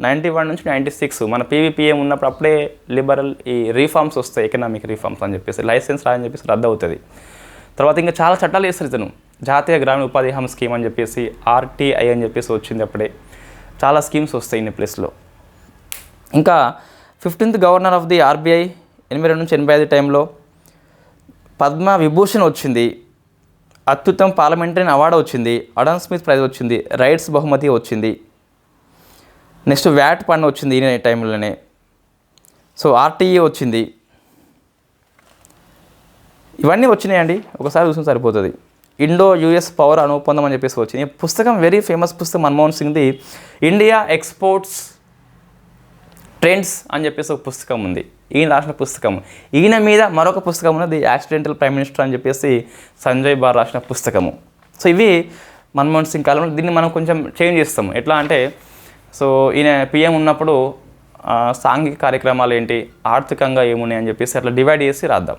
91 నుంచి 96. మన PVPM ఉన్నప్పుడు అప్పుడే లిబరల్ ఈ రీఫార్మ్స్ వస్తాయి, ఎకనామిక్ రీఫార్మ్స్ అని చెప్పేసి, లైసెన్స్ రాని చెప్పేసి రద్దు అవుతుంది. తర్వాత ఇంకా చాలా చట్టాలు చేస్తారు ఇతను. జాతీయ గ్రామీణ ఉపాధి హామీ స్కీమ్ అని చెప్పేసి RTI అని చెప్పేసి వచ్చింది అప్పుడే. చాలా స్కీమ్స్ వస్తాయి ఇన్ని ప్లేస్లో. ఇంకా 15th governor of the RBI 82 నుంచి 85 టైంలో. పద్మ విభూషణ్ వచ్చింది, అత్యుత్తమ పార్లమెంటరీ అవార్డు వచ్చింది, అడమ్ స్మిత్ ప్రైజ్ వచ్చింది, రైట్స్ బహుమతి వచ్చింది. నెక్స్ట్ వ్యాట్ పన్ను వచ్చింది ఈ టైంలోనే. సో RTA వచ్చింది. ఇవన్నీ వచ్చినాయండి, ఒకసారి చూసిన సరిపోతుంది. ఇండో-US పవర్ ఒప్పందం అని చెప్పేసి వచ్చింది. ఈ పుస్తకం వెరీ ఫేమస్ పుస్తకం మన్మోహన్ సింగ్ది. ఇండియా ఎక్స్పోర్ట్స్ ట్రెండ్స్ అని చెప్పేసి ఒక పుస్తకం ఉంది, ఈయన రాసిన పుస్తకం. ఈయన మీద మరొక పుస్తకం ఉన్నది, యాక్సిడెంటల్ ప్రైమ్ మినిస్టర్ అని చెప్పేసి సంజయ్ బార్ రాసిన పుస్తకము. సో ఇవి మన్మోహన్ సింగ్ కాలంలో. దీన్ని మనం కొంచెం చేంజ్ చేస్తాము. ఎట్లా అంటే సో ఈయన PM ఉన్నప్పుడు సాంఘిక కార్యక్రమాలు ఏంటి, ఆర్థికంగా ఏమున్నాయి అని చెప్పేసి అట్లా డివైడ్ చేసి రాద్దాం.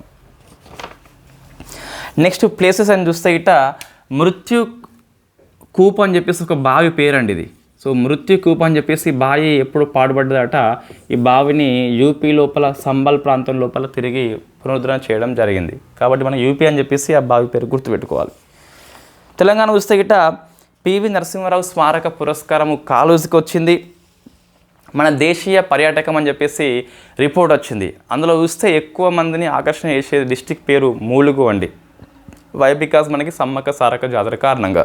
నెక్స్ట్ ప్లేసెస్ అని చూస్తే ఇట మృత్యు కూప్ అని చెప్పేసి ఒక బావి పేరండి ఇది. సో మృత్యు కూప్ అని చెప్పేసి బావి ఎప్పుడు పాడుపడ్డదట. ఈ బావిని UP లోపల సంబల్ ప్రాంతం లోపల తిరిగి పునరుద్ధరణ చేయడం జరిగింది. కాబట్టి మనం UP అని చెప్పేసి ఆ బావి పేరు గుర్తుపెట్టుకోవాలి. తెలంగాణ చూస్తే గిట్ట PV నరసింహారావు స్మారక పురస్కారము కాలేజీకి వచ్చింది. మన దేశీయ పర్యాటకం అని చెప్పేసి రిపోర్ట్ వచ్చింది. అందులో చూస్తే ఎక్కువ మందిని ఆకర్షణ చేసే డిస్టిక్ పేరు ములుగు అండి. వై బికాజ్ మనకి సమ్మక్క సారక్క జాతర కారణంగా.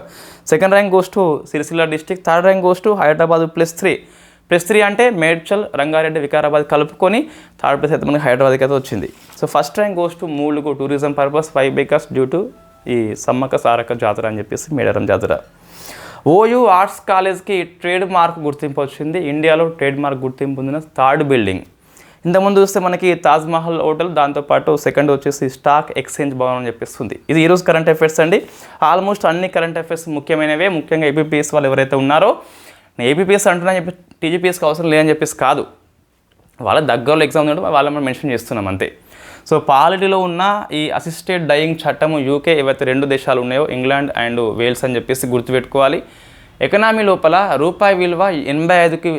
Second rank goes to Sircilla district, third rank goes to Hyderabad +3 అంటే మేడ్చల్, రంగారెడ్డి, వికారాబాద్ కలుపుకొని థర్డ్ ప్లేస్ అయితే మనకి హైదరాబాద్కి అయితే వచ్చింది. So first rank goes to Mulugu tourism purpose, why because due to ఈ సమ్మక్క సారక్క జాతర అని చెప్పేసి మేడారం జాతర. OU ఆర్ట్స్ కాలేజ్కి ట్రేడ్ మార్క్ గుర్తింపు వచ్చింది. ఇండియాలో ట్రేడ్ మార్క్ గుర్తింపు పొందిన థర్డ్ బిల్డింగ్. ఇంతకుముందు చూస్తే మనకి తాజ్మహల్ హోటల్, దాంతోపాటు సెకండ్ వచ్చేసి స్టాక్ ఎక్స్చేంజ్ భవన్ అని చెప్పేస్తుంది. ఇది ఈరోజు కరెంట్ అఫైర్స్ అండి. ఆల్మోస్ట్ అన్ని కరెంట్ అఫైర్స్ ముఖ్యమైనవే. ముఖ్యంగా APPS వాళ్ళు ఎవరైతే ఉన్నారో, నేను APPS అంటున్నా చెప్పి TGPSకి అవసరం లేదని చెప్పేసి కాదు, వాళ్ళ దగ్గరలో ఎగ్జామ్ ఉండడం వాళ్ళ మనం మెన్షన్ చేస్తున్నాం అంతే. సో పాలిటీలో ఉన్న ఈ అసిస్టెడ్ డయింగ్ చట్టము UK ఏవైతే 2 దేశాలు ఉన్నాయో, ఇంగ్లాండ్ అండ్ వేల్స్ అని చెప్పేసి గుర్తుపెట్టుకోవాలి. ఎకనామీ లోపల రూపాయి విలువ 85కి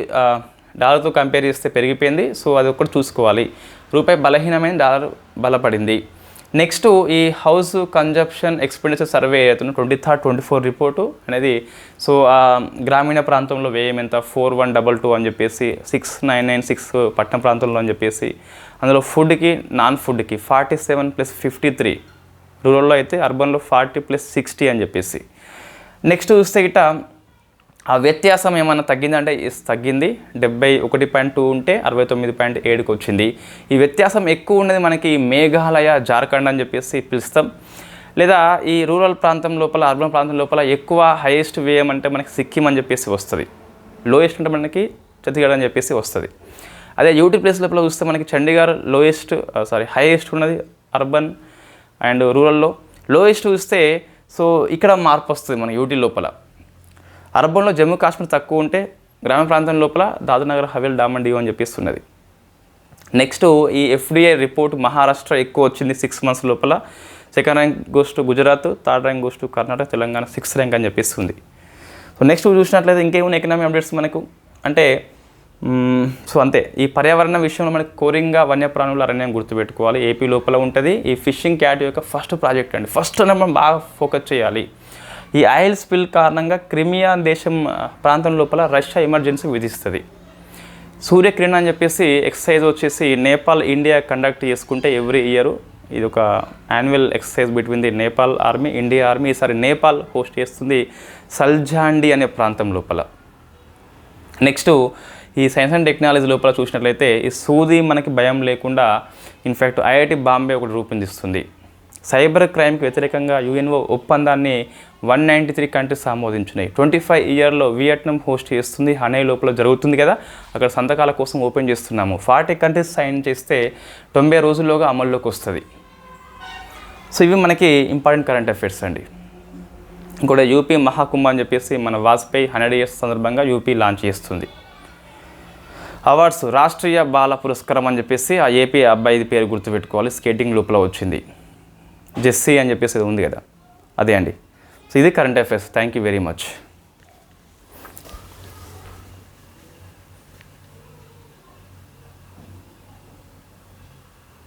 డాలర్తో కంపేర్ చేస్తే పెరిగిపోయింది. సో అది ఒక్కటి చూసుకోవాలి. రూపాయి బలహీనమైన డాలర్ బలపడింది. నెక్స్ట్ ఈ హౌస్ కన్జంప్షన్ ఎక్స్పెండిచర్ సర్వే అవుతున్న 23-24 రిపోర్టు అనేది. సో గ్రామీణ ప్రాంతంలో వ్యయం ఎంత 4122 అని చెప్పేసి, 6996 పట్టణ ప్రాంతంలో అని చెప్పేసి, అందులో ఫుడ్కి నాన్ ఫుడ్కి 47+53, రూరల్లో అయితే అర్బన్లో 40+60 అని చెప్పేసి. నెక్స్ట్ చూస్తే గిట్ట ఆ వ్యత్యాసం ఏమైనా తగ్గిందంటే తగ్గింది. 71.2 ఉంటే 69.7కి వచ్చింది. ఈ వ్యత్యాసం ఎక్కువ ఉన్నది మనకి మేఘాలయ, జార్ఖండ్ అని చెప్పేసి పిలుస్తాం. లేదా ఈ రూరల్ ప్రాంతం లోపల, అర్బన్ ప్రాంతం లోపల ఎక్కువ హైయెస్ట్ వ్యయం అంటే మనకి సిక్కిం అని చెప్పేసి వస్తుంది. లోయెస్ట్ అంటే మనకి ఛత్తీస్గఢ్ అని చెప్పేసి వస్తుంది. అదే యూటీ ప్లేస్ లోపల చూస్తే మనకి చండీగఢ్ హైయెస్ట్ ఉన్నది అర్బన్ అండ్ రూరల్లో. లోయెస్ట్ చూస్తే సో ఇక్కడ మార్పు వస్తుంది మన యూటీ లోపల. అర్బన్లో జమ్మూ కాశ్మీర్ తక్కువ ఉంటే గ్రామీణ ప్రాంతం లోపల దాద్రానగర్ హవేల్, డామన్ డియూ అని చెప్పిస్తున్నది. నెక్స్ట్ ఈ ఎఫ్డిఐ రిపోర్ట్ మహారాష్ట్ర ఎక్కువ వచ్చింది 6 months లోపల. Second rank goes to Gujarat, third rank goes to Karnataka, Telangana 6th rank అని చెప్పిస్తుంది. సో నెక్స్ట్ చూసినట్లయితే ఇంకేమున్నాయి ఎకనామీ అప్డేట్స్ మనకు అంటే సో అంతే. ఈ పర్యావరణ విషయంలో మనకి కోరింగా వన్యప్రాణుల అరణ్యం గుర్తుపెట్టుకోవాలి. ఏపీ లోపల ఉంటుంది. ఈ ఫిషింగ్ క్యాట్ యొక్క ఫస్ట్ ప్రాజెక్ట్ అండి. ఫస్ట్ మనం బాగా ఫోకస్ చేయాలి. ఈ ఆయిల్ స్పిల్ కారణంగా క్రిమియా దేశం ప్రాంతం లోపల రష్యా ఎమర్జెన్సీ విధిస్తుంది. సూర్యకిరణ్ అని చెప్పేసి ఎక్సర్సైజ్ వచ్చేసి నేపాల్, ఇండియా కండక్ట్ చేసుకుంటే ఎవ్రీ ఇయర్ ఇది ఒక annual exercise between the Nepal army, India army. ఈసారి నేపాల్ హోస్ట్ చేస్తుంది సల్జాండి అనే ప్రాంతం లోపల. నెక్స్ట్ ఈ సైన్స్ అండ్ టెక్నాలజీ లోపల చూసినట్లయితే ఈ సూది మనకి భయం లేకుండా ఇన్ఫ్యాక్ట్ ఐఐటి బాంబే ఒకటి రూపొందిస్తుంది. సైబర్ క్రైమ్కి వ్యతిరేకంగా యుఎన్ఓ ఒప్పందాన్ని 193 కంట్రీస్ ఆమోదించినాయి. 25 yearలో వియట్నాం హోస్ట్ చేస్తుంది. హనై లోపల జరుగుతుంది కదా, అక్కడ సంతకాల కోసం ఓపెన్ చేస్తున్నాము. 40 కంట్రీస్ సైన్ చేస్తే 90 రోజుల్లోగా అమల్లోకి వస్తుంది. సో ఇవి మనకి ఇంపార్టెంట్ కరెంట్ అఫైర్స్ అండి. ఇంకోటి యూపీ మహాకుంభ అని చెప్పేసి మన వాజ్పేయి 100 years సందర్భంగా యూపీ లాంచ్ చేస్తుంది. అవార్డ్స్ రాష్ట్రీయ బాల పురస్కారం అని చెప్పేసి ఆ ఏపీ అబ్బాయిది పేరు గుర్తుపెట్టుకోవాలి. స్కేటింగ్ లోపల వచ్చింది. జెస్సీ అని చెప్పేసి ఉంది కదా, అదే అండి. సో ఇది current affairs. Thank you very much.